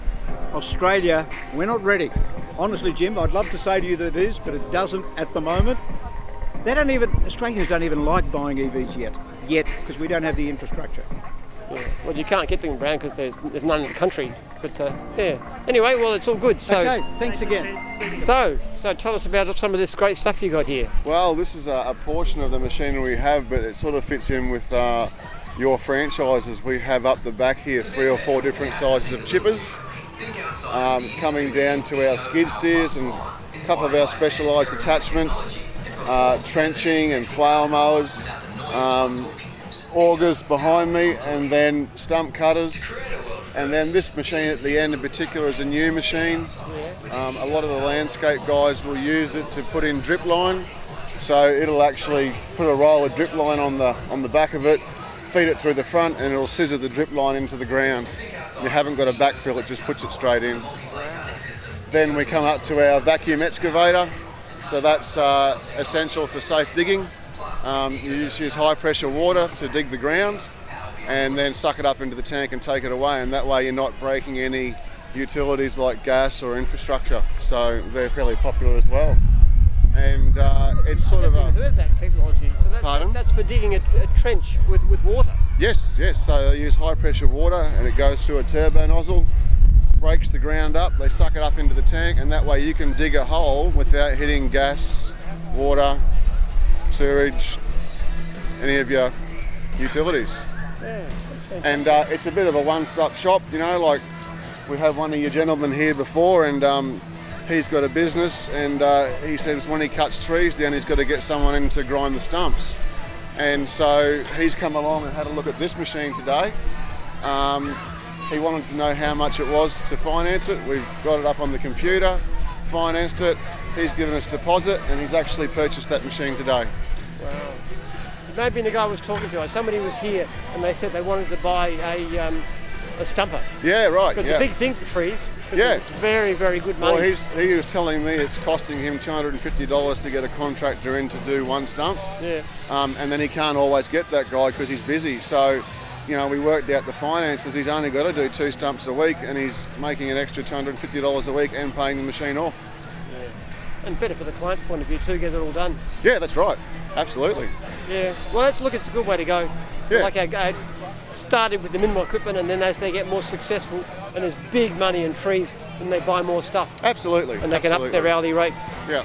Australia, we're not ready. Honestly, Jim, I'd love to say to you that it is, but it doesn't at the moment. Australians don't even like buying EVs yet, because we don't have the infrastructure. Yeah. Well, you can't get them around because there's none in the country. But yeah. Anyway, well, it's all good. So okay, thanks again. So tell us about some of this great stuff you got here. Well, this is a portion of the machinery we have, but it sort of fits in with your franchises. We have up the back here 3 or 4 different sizes of chippers, coming down to our skid steers and a couple of our specialised attachments, trenching and flail mowers, augers behind me, and then stump cutters. And then this machine at the end in particular is a new machine. A lot of the landscape guys will use it to put in drip line. So it'll actually put a roll of drip line on the back of it, feed it through the front, and it'll scissor the drip line into the ground. You haven't got a backfill, it just puts it straight in. Then we come up to our vacuum excavator. So that's essential for safe digging. You use high pressure water to dig the ground and then suck it up into the tank and take it away, and that way you're not breaking any utilities like gas or infrastructure. So they're fairly popular as well. And it's sort of I've heard that technology. So that's for digging a trench with water. Yes. So they use high pressure water and it goes through a turbo nozzle, breaks the ground up, they suck it up into the tank, and that way you can dig a hole without hitting gas, water, sewerage, any of your utilities. Yeah, and it's a bit of a one-stop shop, like we had one of your gentlemen here before, and he's got a business, and he says when he cuts trees down he's got to get someone in to grind the stumps, and so he's come along and had a look at this machine today. He wanted to know how much it was to finance it. We've got it up on the computer, financed it, he's given us deposit, and he's actually purchased that machine today. Wow. It may have been the guy I was talking to. Somebody was here and they said they wanted to buy a stumper. Yeah, right. It's a big thing for trees. Yeah. It's very, very good money. Well, he was telling me it's costing him $250 to get a contractor in to do one stump. Yeah. And then he can't always get that guy because he's busy. So, we worked out the finances. He's only got to do 2 stumps a week, and he's making an extra $250 a week and paying the machine off. Yeah. And better for the client's point of view too, get it all done. Yeah, that's right. Absolutely. Yeah. Well, it's a good way to go. Yeah. Like I started with the minimal equipment, and then as they get more successful and there's big money in trees, then they buy more stuff. Absolutely. And they can up their hourly rate. Yeah.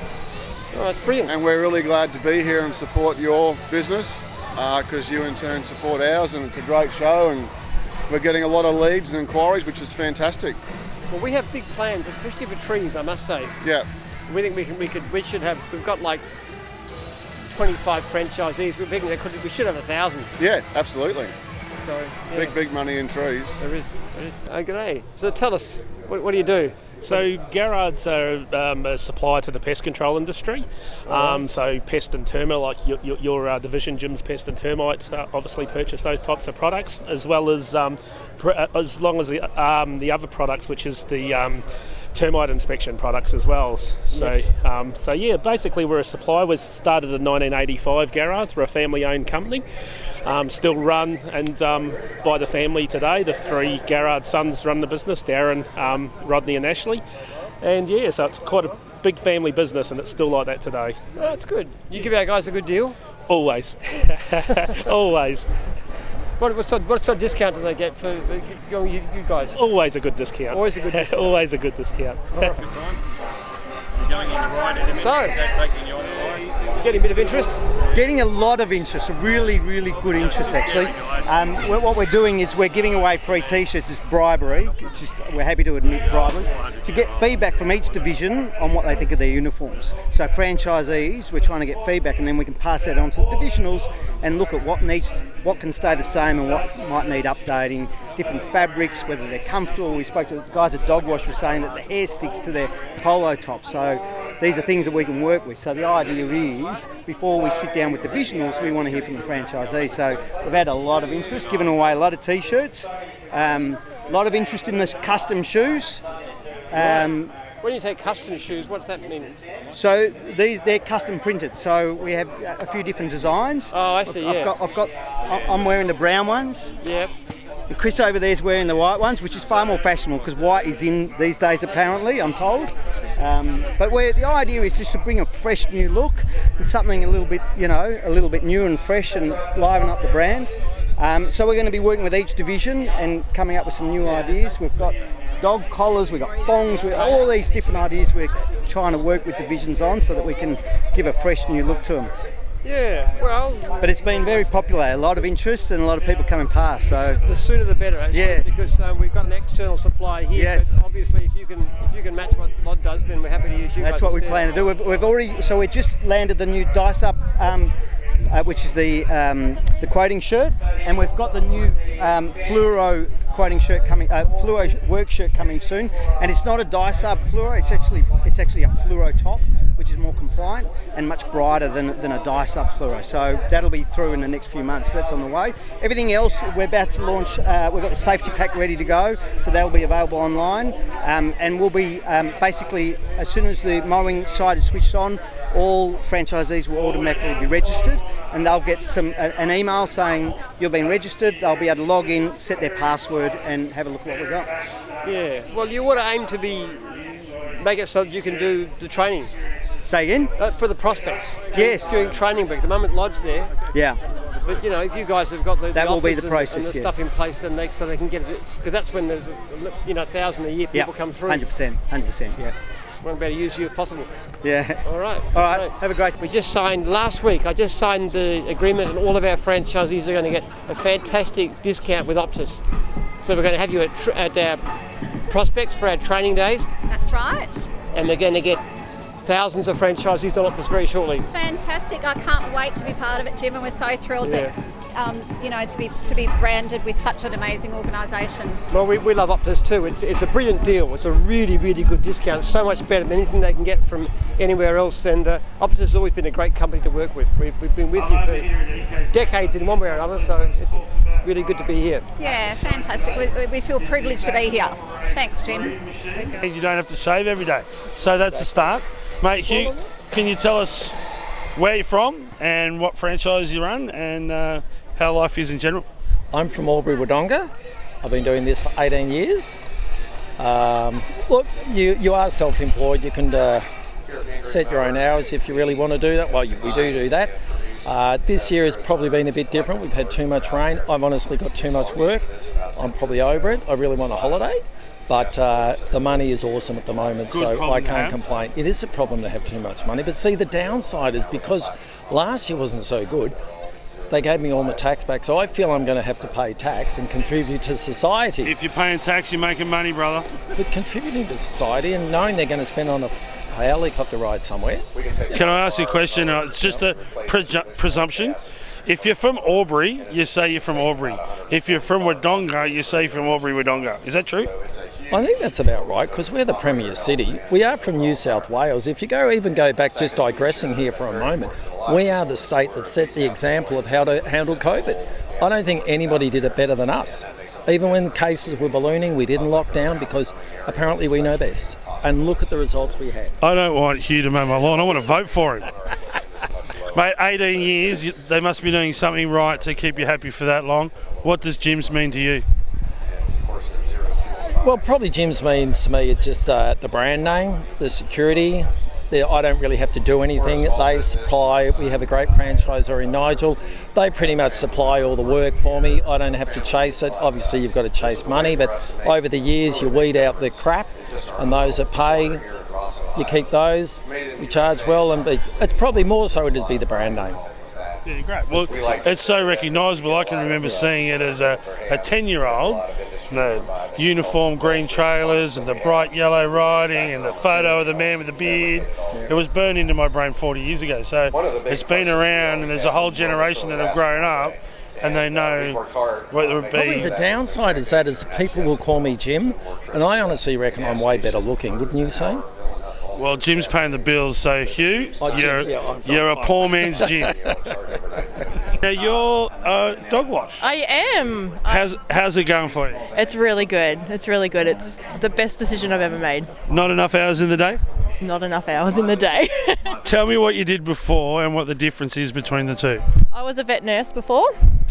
Oh, that's brilliant. And we're really glad to be here and support your business, because you in turn support ours, and it's a great show, and we're getting a lot of leads and inquiries, which is fantastic. Well, we have big plans, especially for trees, I must say. Yeah. We think we've got like 25 franchisees. We're thinking we should have 1,000. Yeah, absolutely. So yeah. Big money in trees. There is. Okay. So tell us, what do you do? So Garrards are a supplier to the pest control industry. So pest and termite, like your division, Jim's Pest and Termite, obviously purchase those types of products, as well as long as the other products, which is the termite inspection products as well. So, Yes. Yeah, basically we're a supplier. We started in 1985. Garrards, we're a family-owned company, still run and by the family today. The three Garrard sons run the business: Darren, Rodney, and Ashley. And yeah, so it's quite a big family business, and it's still like that today. Oh, that's good. You give our guys a good deal? Always, always. What sort of discount do they get for going you guys? Always a good discount. Always a good discount. Always a good discount. You're going in right at taking you on the ride. You getting a bit of interest? Getting a lot of interest, a really good interest actually. What we're doing is we're giving away free t-shirts. It's bribery. It's just, we're happy to admit bribery. To get feedback from each division on what they think of their uniforms. So franchisees, we're trying to get feedback, and then we can pass that on to the divisionals and look at what can stay the same and what might need updating. Different fabrics, whether they're comfortable. We spoke to the guys at Dog Wash, were saying that the hair sticks to their polo top. So these are things that we can work with. So the idea is, before we sit down with divisionals, we want to hear from the franchisee. So we've had a lot of interest, given away a lot of t-shirts, a lot of interest in the custom shoes. When you say custom shoes, what's that mean? So they're custom printed. So we have a few different designs. Oh, I see. I'm wearing the brown ones. Yep. And Chris over there is wearing the white ones, which is far more fashionable because white is in these days apparently, I'm told. But the idea is just to bring a fresh new look and something a little bit new and fresh and liven up the brand. So we're going to be working with each division and coming up with some new ideas. We've got dog collars, we've got thongs, we've got all these different ideas we're trying to work with divisions on so that we can give a fresh new look to them. Yeah, well... But it's been very popular, a lot of interest and a lot of people coming past. So the sooner the better, actually, yeah. Because we've got an external supply here. Yes. But obviously, if you can match what Lod does, then we're happy to use you. That's what we plan to do. We just landed the new Dice Up, which is the quoting shirt, and we've got the new fluoro quoting shirt coming, fluoro work shirt coming soon. And it's not a Dice Up fluoro; it's actually a fluoro top, which is more compliant and much brighter than a Dice Up fluoro. So that'll be through in the next few months. That's on the way. Everything else we're about to launch. We've got the safety pack ready to go, so that'll be available online. And we'll be basically, as soon as the mowing side is switched on, all franchisees will automatically be registered, and they'll get an email saying you've been registered. They'll be able to log in, set their password, and have a look at what we've got. Yeah. Well, you want to aim to make it so that you can do the training. Say again? For the prospects. Yes. Doing training break. The moment Lod's there. Yeah. But if you guys have got that will be the process, and the stuff in place, then they can get it, because that's when there's 1,000 a year people come through. 100%, yeah. We want to be able to use you if possible. Yeah. All right. Have a great. We just signed last week. I just signed the agreement, and all of our franchisees are going to get a fantastic discount with Optus. So we're going to have you at our prospects for our training days. That's right. And they're going to get thousands of franchisees on Optus very shortly. Fantastic! I can't wait to be part of it, Jim, and we're so thrilled that to be branded with such an amazing organisation. Well, we love Optus too. It's a brilliant deal. It's a really good discount. So much better than anything they can get from anywhere else. And Optus has always been a great company to work with. We've been with you for decades in one way or another. So it's really good to be here. Yeah, fantastic. We feel privileged to be here. Thanks, Jim. You don't have to shave every day, so that's a start. Mate, Hugh, can you tell us where you're from and what franchise you run and how life is in general? I'm from Albury-Wodonga. I've been doing this for 18 years. Look, you are self-employed. You can set your own hours if you really want to do that. Well, we do that. This year has probably been a bit different. We've had too much rain. I've honestly got too much work. I'm probably over it. I really want a holiday. But the money is awesome at the moment, so I can't complain. It is a problem to have too much money. But see, the downside is because last year wasn't so good, they gave me all my tax back. So I feel I'm going to have to pay tax and contribute to society. If you're paying tax, you're making money, brother. But contributing to society and knowing they're going to spend on a helicopter ride somewhere. Can I ask you a question? It's just a presumption. If you're from Albury, you say you're from Albury. If you're from Wodonga, you say from Albury, Wodonga. Is that true? I think that's about right, because we're the premier city. We are from New South Wales. If you even go back, just digressing here for a moment, we are the state that set the example of how to handle COVID. I don't think anybody did it better than us. Even when cases were ballooning, we didn't lock down because apparently we know best. And look at the results we had. I don't want Hugh to mow my lawn. I want to vote for him. Mate, 18 years, they must be doing something right to keep you happy for that long. What does Jim's mean to you? Well, probably Jim's means to me it's just the brand name, the security. I don't really have to do anything. They supply, we have a great franchisor in Nigel. They pretty much supply all the work for me. I don't have to chase it. Obviously, you've got to chase money, but over the years, you weed out the crap, and those that pay, you keep those. You charge well, and it's probably more so it'd be the brand name. Yeah, great. Well, it's so recognisable. I can remember seeing it as a 10-year-old. The uniform green trailers and the bright yellow writing and the photo of the man with the beard. It was burned into my brain 40 years ago. So it's been around, and there's a whole generation that have grown up and they know what it would be. Probably the downside is that is people will call me Jim, and I honestly reckon I'm way better looking, wouldn't you say? Well, Jim's paying the bills, so Hugh, you're a poor man's Jim. Now, you're dog wash. I am. How's it going for you? It's really good. It's really good. It's the best decision I've ever made. Not enough hours in the day? Not enough hours in the day. Tell me what you did before and what the difference is between the two. I was a vet nurse before,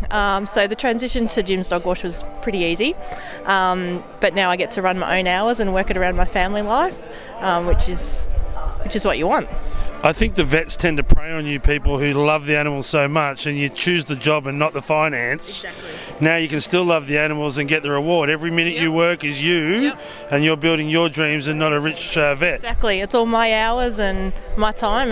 so the transition to Jim's Dog Wash was pretty easy. But now I get to run my own hours and work it around my family life, which is what you want. I think the vets tend to prey on you people who love the animals so much, and you choose the job and not the finance. Exactly. Now you can still love the animals and get the reward. Every minute you work is you, and you're building your dreams and not a rich vet. Exactly. It's all my hours and my time.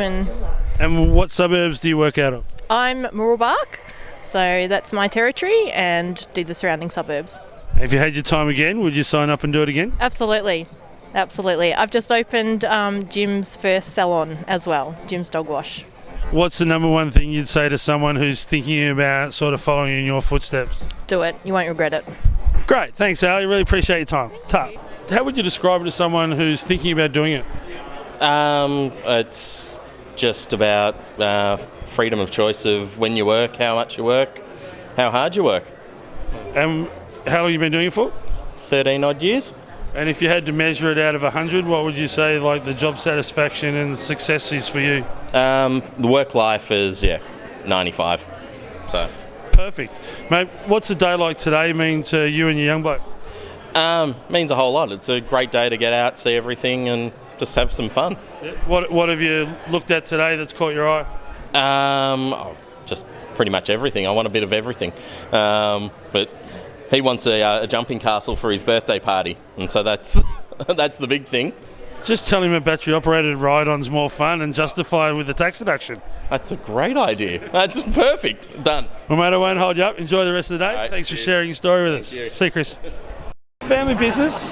And what suburbs do you work out of? I'm Mooroolbark, so that's my territory, and do the surrounding suburbs. If you had your time again, would you sign up and do it again? Absolutely. Absolutely. I've just opened Jim's first salon as well, Jim's Dog Wash. What's the number one thing you'd say to someone who's thinking about sort of following in your footsteps? Do it. You won't regret it. Great. Thanks, Ali. Really appreciate your time. How would you describe it to someone who's thinking about doing it? It's just about freedom of choice of when you work, how much you work, how hard you work. And how long have you been doing it for? 13 odd years. And if you had to measure it out of 100, what would you say like the job satisfaction and the success is for you? The work life is 95. So perfect, mate. What's a day like today mean to you and your young bloke? Means a whole lot. It's a great day to get out, see everything, and just have some fun. Yeah. What have you looked at today that's caught your eye? Just pretty much everything. I want a bit of everything, but. He wants a jumping castle for his birthday party, and so that's the big thing. Just tell him a battery-operated ride-on's more fun and justify it with the tax deduction. That's a great idea. That's perfect. Done. Well, mate, I won't hold you up. Enjoy the rest of the day. Right, Thanks for sharing your story with us. See you, Chris. Family business.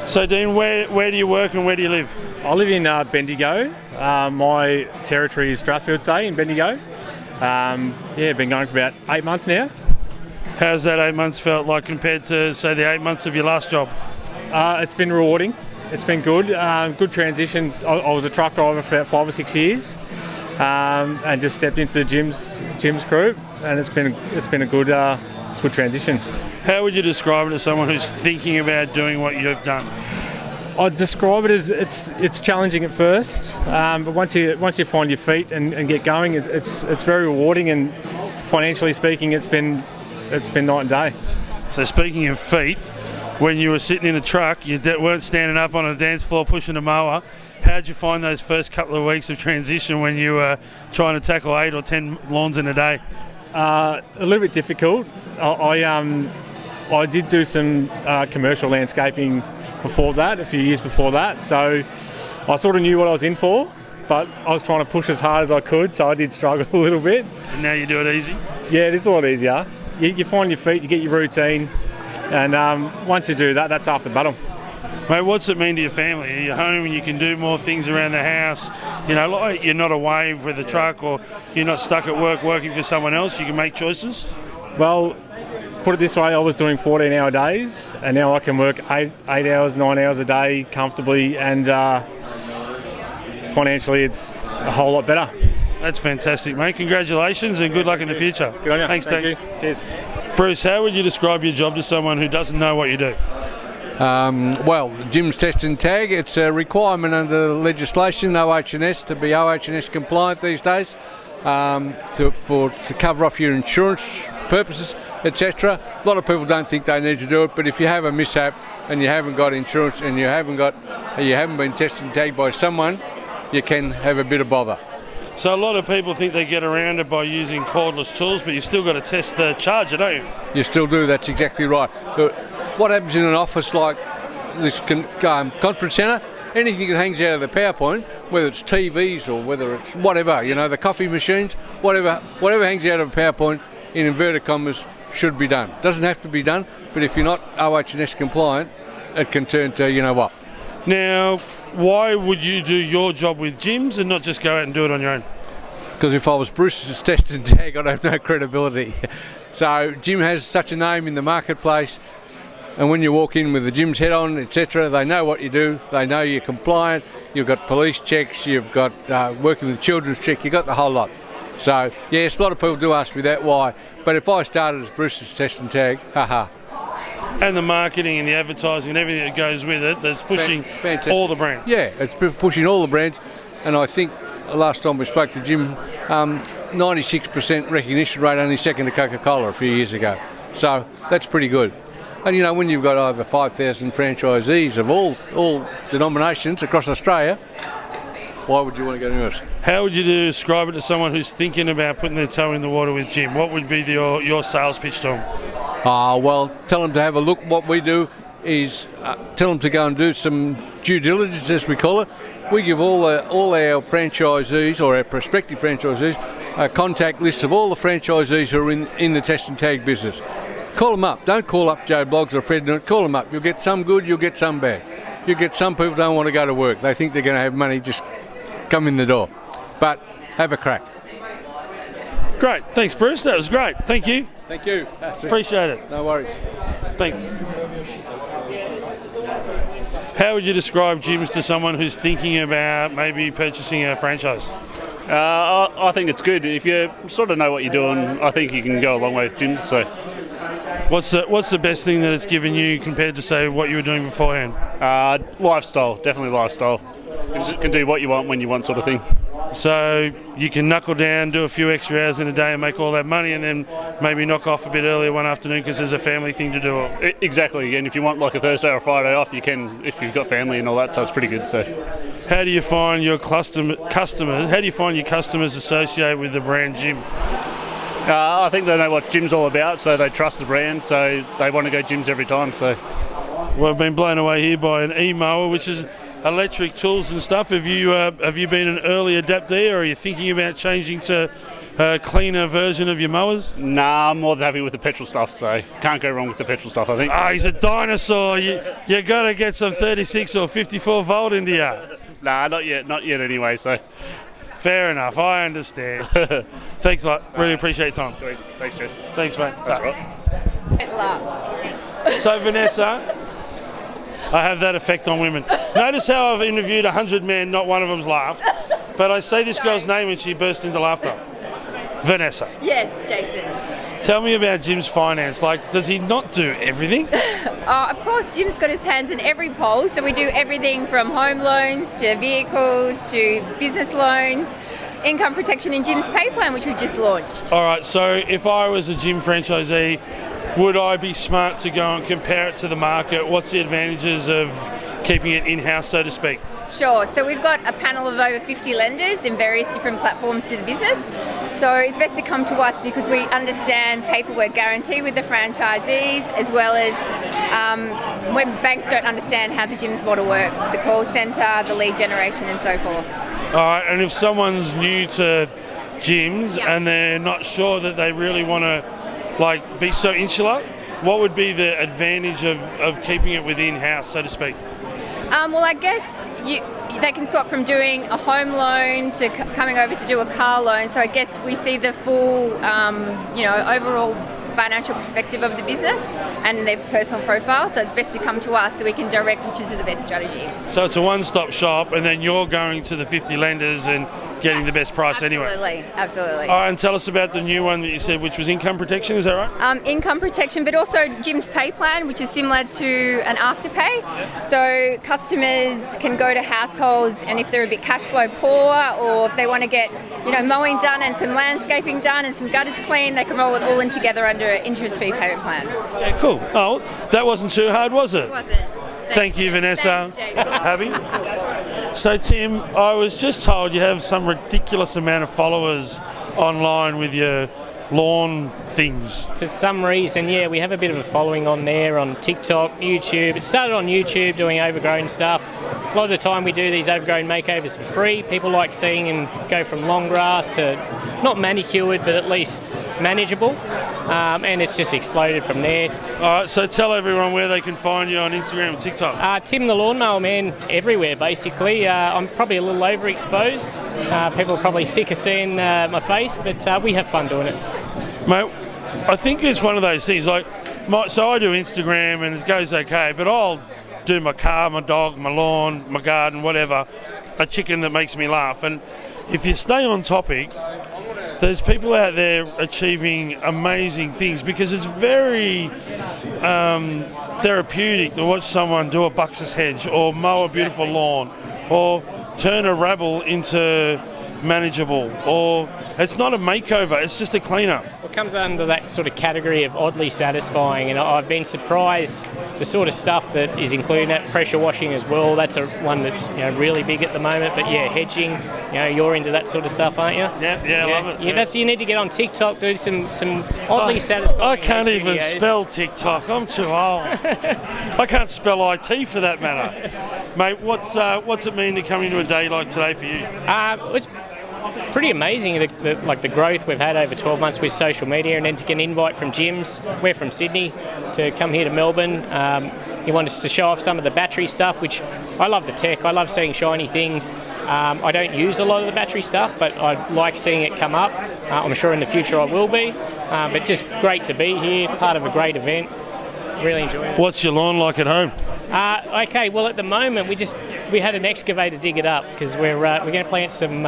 So, Dean, where do you work and where do you live? I live in Bendigo. My territory is Strathfield, say, in Bendigo. Been going for about 8 months now. How's that 8 months felt like compared to, say, the 8 months of your last job? It's been rewarding. It's been good. Good transition. I was a truck driver for about 5 or 6 years, and just stepped into the Jim's group, and it's been a good transition. How would you describe it to someone who's thinking about doing what you've done? I'd describe it as it's challenging at first, but once you find your feet and get going, it's very rewarding, and financially speaking, it's been night and day. So speaking of feet, when you were sitting in a truck, you weren't standing up on a dance floor pushing a mower. How'd you find those first couple of weeks of transition when you were trying to tackle 8 or 10 lawns in a day? A little bit difficult. I did do some commercial landscaping before that, a few years before that, so I sort of knew what I was in for, but I was trying to push as hard as I could, so I did struggle a little bit. And now you do it easy? Yeah, it is a lot easier. You find your feet, you get your routine, And once you do that, that's half the battle. Mate, what's it mean to your family? You're home and you can do more things around the house. You know, like you're not away with a truck, or you're not stuck at work working for someone else. You can make choices. Well, put it this way, I was doing 14-hour days, and now I can work 8 hours, 9 hours a day comfortably, and financially it's a whole lot better. That's fantastic, mate. Congratulations and good luck in the future. Good on you. Thanks, Thank Dave. you. Cheers. Bruce, how would you describe your job to someone who doesn't know what you do? Well, Jim's test and tag, it's a requirement under the legislation, OH&S, to be OH&S compliant these days, to cover off your insurance purposes, etc. A lot of people don't think they need to do it, but if you have a mishap and you haven't got insurance and you haven't been tested and tagged by someone, you can have a bit of bother. So a lot of people think they get around it by using cordless tools, but you've still got to test the charger, don't you? You still do, that's exactly right. But what happens in an office like this conference centre, anything that hangs out of the PowerPoint, whether it's TVs or whether it's whatever, you know, the coffee machines, whatever hangs out of a PowerPoint, in inverted commas, should be done. Doesn't have to be done, but if you're not OH&S compliant, it can turn to you know what. Now, why would you do your job with Jim's and not just go out and do it on your own? Because if I was Bruce's test and tag, I'd have no credibility. So Jim has such a name in the marketplace, and when you walk in with the Jim's head on, etc., they know what you do, they know you're compliant, you've got police checks, you've got working with children's check, you've got the whole lot. So, yes, a lot of people do ask me that, why. But if I started as Bruce's test and tag, haha. And the marketing and the advertising and everything that goes with it, that's pushing all the brands. Yeah, it's pushing all the brands, and I think last time we spoke to Jim, 96% recognition rate, only second to Coca-Cola a few years ago. So that's pretty good. And you know, when you've got over 5,000 franchisees of all denominations across Australia, why would you want to go to us? How would you describe it to someone who's thinking about putting their toe in the water with Jim? What would be your sales pitch to them? Well, tell them to have a look. What we do is tell them to go and do some due diligence, as we call it. We give all our franchisees, or our prospective franchisees, a contact list of all the franchisees who are in the test and tag business. Call them up. Don't call up Joe Bloggs or Fred. Call them up. You'll get some good, you'll get some bad. You'll get some people don't want to go to work. They think they're going to have money just come in the door. But have a crack. Great. Thanks, Bruce. That was great. Thank you. Thank you. Appreciate it. No worries. Thanks. How would you describe Jim's to someone who's thinking about maybe purchasing a franchise? I think it's good. If you sort of know what you're doing, I think you can go a long way with Jim's. So, what's the best thing that it's given you compared to, say, what you were doing beforehand? Lifestyle, definitely lifestyle. You can do what you want when you want, sort of thing. So you can knuckle down, do a few extra hours in a day and make all that money, and then maybe knock off a bit earlier one afternoon because there's a family thing to do. Exactly, and if you want like a Thursday or a Friday off, you can if you've got family and all that, so it's pretty good. So, how do you find your customers? How do you find your customers associated with the brand Jim? I think they know what Jim's all about, so they trust the brand, so they want to go Jim's every time. So, well, I've been blown away here by an e-mower, which is electric tools and stuff. Have you been an early adapter, or are you thinking about changing to a cleaner version of your mowers? Nah, I'm more than happy with the petrol stuff, so can't go wrong with the petrol stuff, I think. He's a dinosaur. You got to get some 36 or 54 volt into you. Nah, not yet anyway, so. Fair enough, I understand. Thanks a lot, really appreciate your time. Thanks, Jess. Thanks, mate. That's right. So, Vanessa, I have that effect on women. Notice how I've interviewed 100 men, not one of them's laughed. But I say this girl's name and she burst into laughter. Vanessa. Yes, Jason. Tell me about Jim's finance. Like, does he not do everything? Of course, Jim's got his hands in every pole. So we do everything from home loans to vehicles to business loans, income protection in Jim's pay plan, which we've just launched. All right, so if I was a Jim franchisee, would I be smart to go and compare it to the market? What's the advantages of keeping it in-house, so to speak? Sure. So we've got a panel of over 50 lenders in various different platforms to the business. So it's best to come to us because we understand paperwork guarantee with the franchisees, as well as when banks don't understand how the Jim's model work, the call centre, the lead generation and so forth. All right, and if someone's new to Jim's and they're not sure that they really want to be so insular, what would be the advantage of keeping it within house, so to speak? Well, I guess they can swap from doing a home loan to coming over to do a car loan. So I guess we see the full, overall financial perspective of the business and their personal profile. So it's best to come to us so we can direct which is the best strategy. So it's a one-stop shop, and then you're going to the 50 lenders and getting the best price anyway. Absolutely. All right, and tell us about the new one that you said, which was income protection, is that right? Income protection, but also Jim's Pay Plan, which is similar to an Afterpay. So customers can go to households, and if they're a bit cash flow poor, or if they want to get mowing done and some landscaping done and some gutters cleaned, they can roll it all in together under an interest-free payment plan. Yeah, cool. Oh, that wasn't too hard, was it? It wasn't. Thank you, Vanessa. Happy? So, Tim, I was just told you have some ridiculous amount of followers online with your lawn things. For some reason, yeah, we have a bit of a following on there, on TikTok, YouTube. It started on YouTube doing overgrown stuff. A lot of the time we do these overgrown makeovers for free. People like seeing them go from long grass to not manicured, but at least manageable. And it's just exploded from there. All right, so tell everyone where they can find you on Instagram and TikTok. Tim the Lawnmower Man everywhere, basically. I'm probably a little overexposed. People are probably sick of seeing my face, but we have fun doing it. Mate, I think it's one of those things, so I do Instagram and it goes okay, but I'll do my car, my dog, my lawn, my garden, whatever, a chicken that makes me laugh. And if you stay on topic, there's people out there achieving amazing things, because it's very therapeutic to watch someone do a Buxus hedge or mow a beautiful lawn or turn a rabble into manageable, or it's not a makeover, it's just a clean-up. It comes under that sort of category of oddly satisfying, and I've been surprised the sort of stuff that is including that. Pressure washing as well, that's one that's really big at the moment. But yeah, hedging, you're into that sort of stuff, aren't you? Yeah, I love it. Yeah, you need to get on TikTok, do some oddly satisfying. I can't even videos. spell TikTok, I'm too old. I can't spell IT for that matter. Mate, what's it mean to come into a day like today for you? It's pretty amazing, the growth we've had over 12 months with social media, and then to get an invite from gyms. We're from Sydney, to come here to Melbourne. He wanted us to show off some of the battery stuff, which I love the tech. I love seeing shiny things. I don't use a lot of the battery stuff, but I like seeing it come up. I'm sure in the future I will be. But just great to be here, part of a great event. Really enjoying it. What's your lawn like at home? Okay, well at the moment we had an excavator dig it up, because we're going to plant some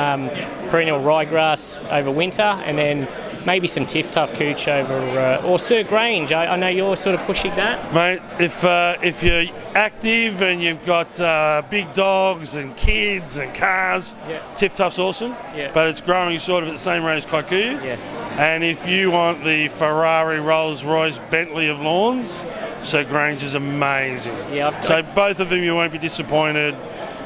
perennial ryegrass over winter, and then maybe some Tiff-Tuff cooch over, or Sir Grange. I know you're sort of pushing that. Mate, if you're active and you've got big dogs and kids and cars, Tiff-Tuff's awesome, but it's growing sort of at the same rate as Kikuyu. And if you want the Ferrari, Rolls-Royce, Bentley of lawns, Sir Grange is amazing. So both of them, you won't be disappointed.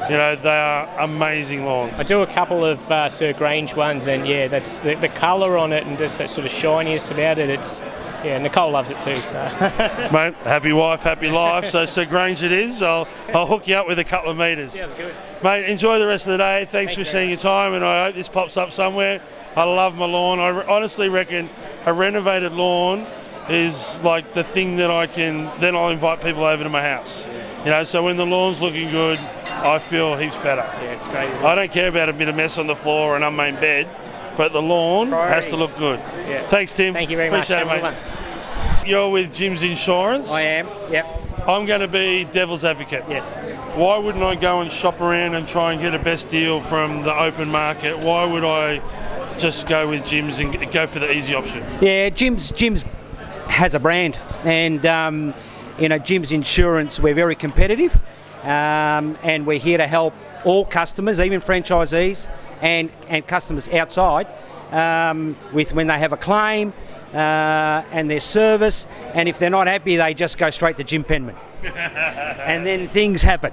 They are amazing lawns. I do a couple of Sir Grange ones, and that's the colour on it and just that sort of shininess about it. Nicole loves it too. So. Mate, happy wife, happy life. So Sir Grange it is. I'll hook you up with a couple of metres. Sounds good. Mate, enjoy the rest of the day. Thanks for sharing your time, and I hope this pops up somewhere. I love my lawn. I honestly reckon a renovated lawn is like the thing that then I'll invite people over to my house. So when the lawn's looking good, I feel heaps better. Yeah, it's crazy. I don't care about a bit of mess on the floor or an unmade bed, but the lawn has to look good. Yeah. Thanks, Tim. Thank you very much. Appreciate it, mate. You're with Jim's Insurance. I am, yep. I'm going to be devil's advocate. Yes. Why wouldn't I go and shop around and try and get a best deal from the open market? Why would I just go with Jim's and go for the easy option? Yeah, Jim's has a brand, and Jim's Insurance, we're very competitive, and we're here to help all customers, even franchisees and customers outside, with when they have a claim and their service, and if they're not happy, they just go straight to Jim Penman. And then things happen.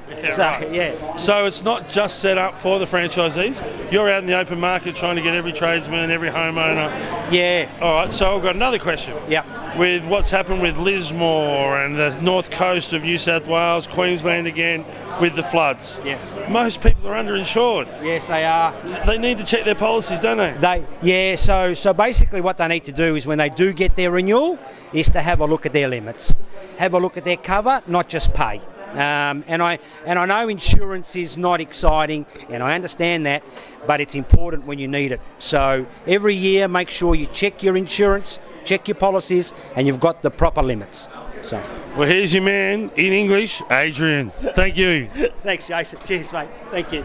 So it's not just set up for the franchisees. You're out in the open market trying to get every tradesman, every homeowner. Yeah. All right. So I've got another question. Yeah. With what's happened with Lismore and the north coast of New South Wales, Queensland again, with the floods. Yes. Most people are underinsured. Yes, they are. They need to check their policies, don't they? So basically what they need to do is when they do get their renewal is to have a look at their limits. Have a look at their cover, not just pay. And I know insurance is not exciting, and I understand that, but it's important when you need it. So every year, make sure you check your insurance, check your policies, and you've got the proper limits. So. Well, here's your man in English, Adrian. Thank you. Thanks, Jason. Cheers, mate. Thank you.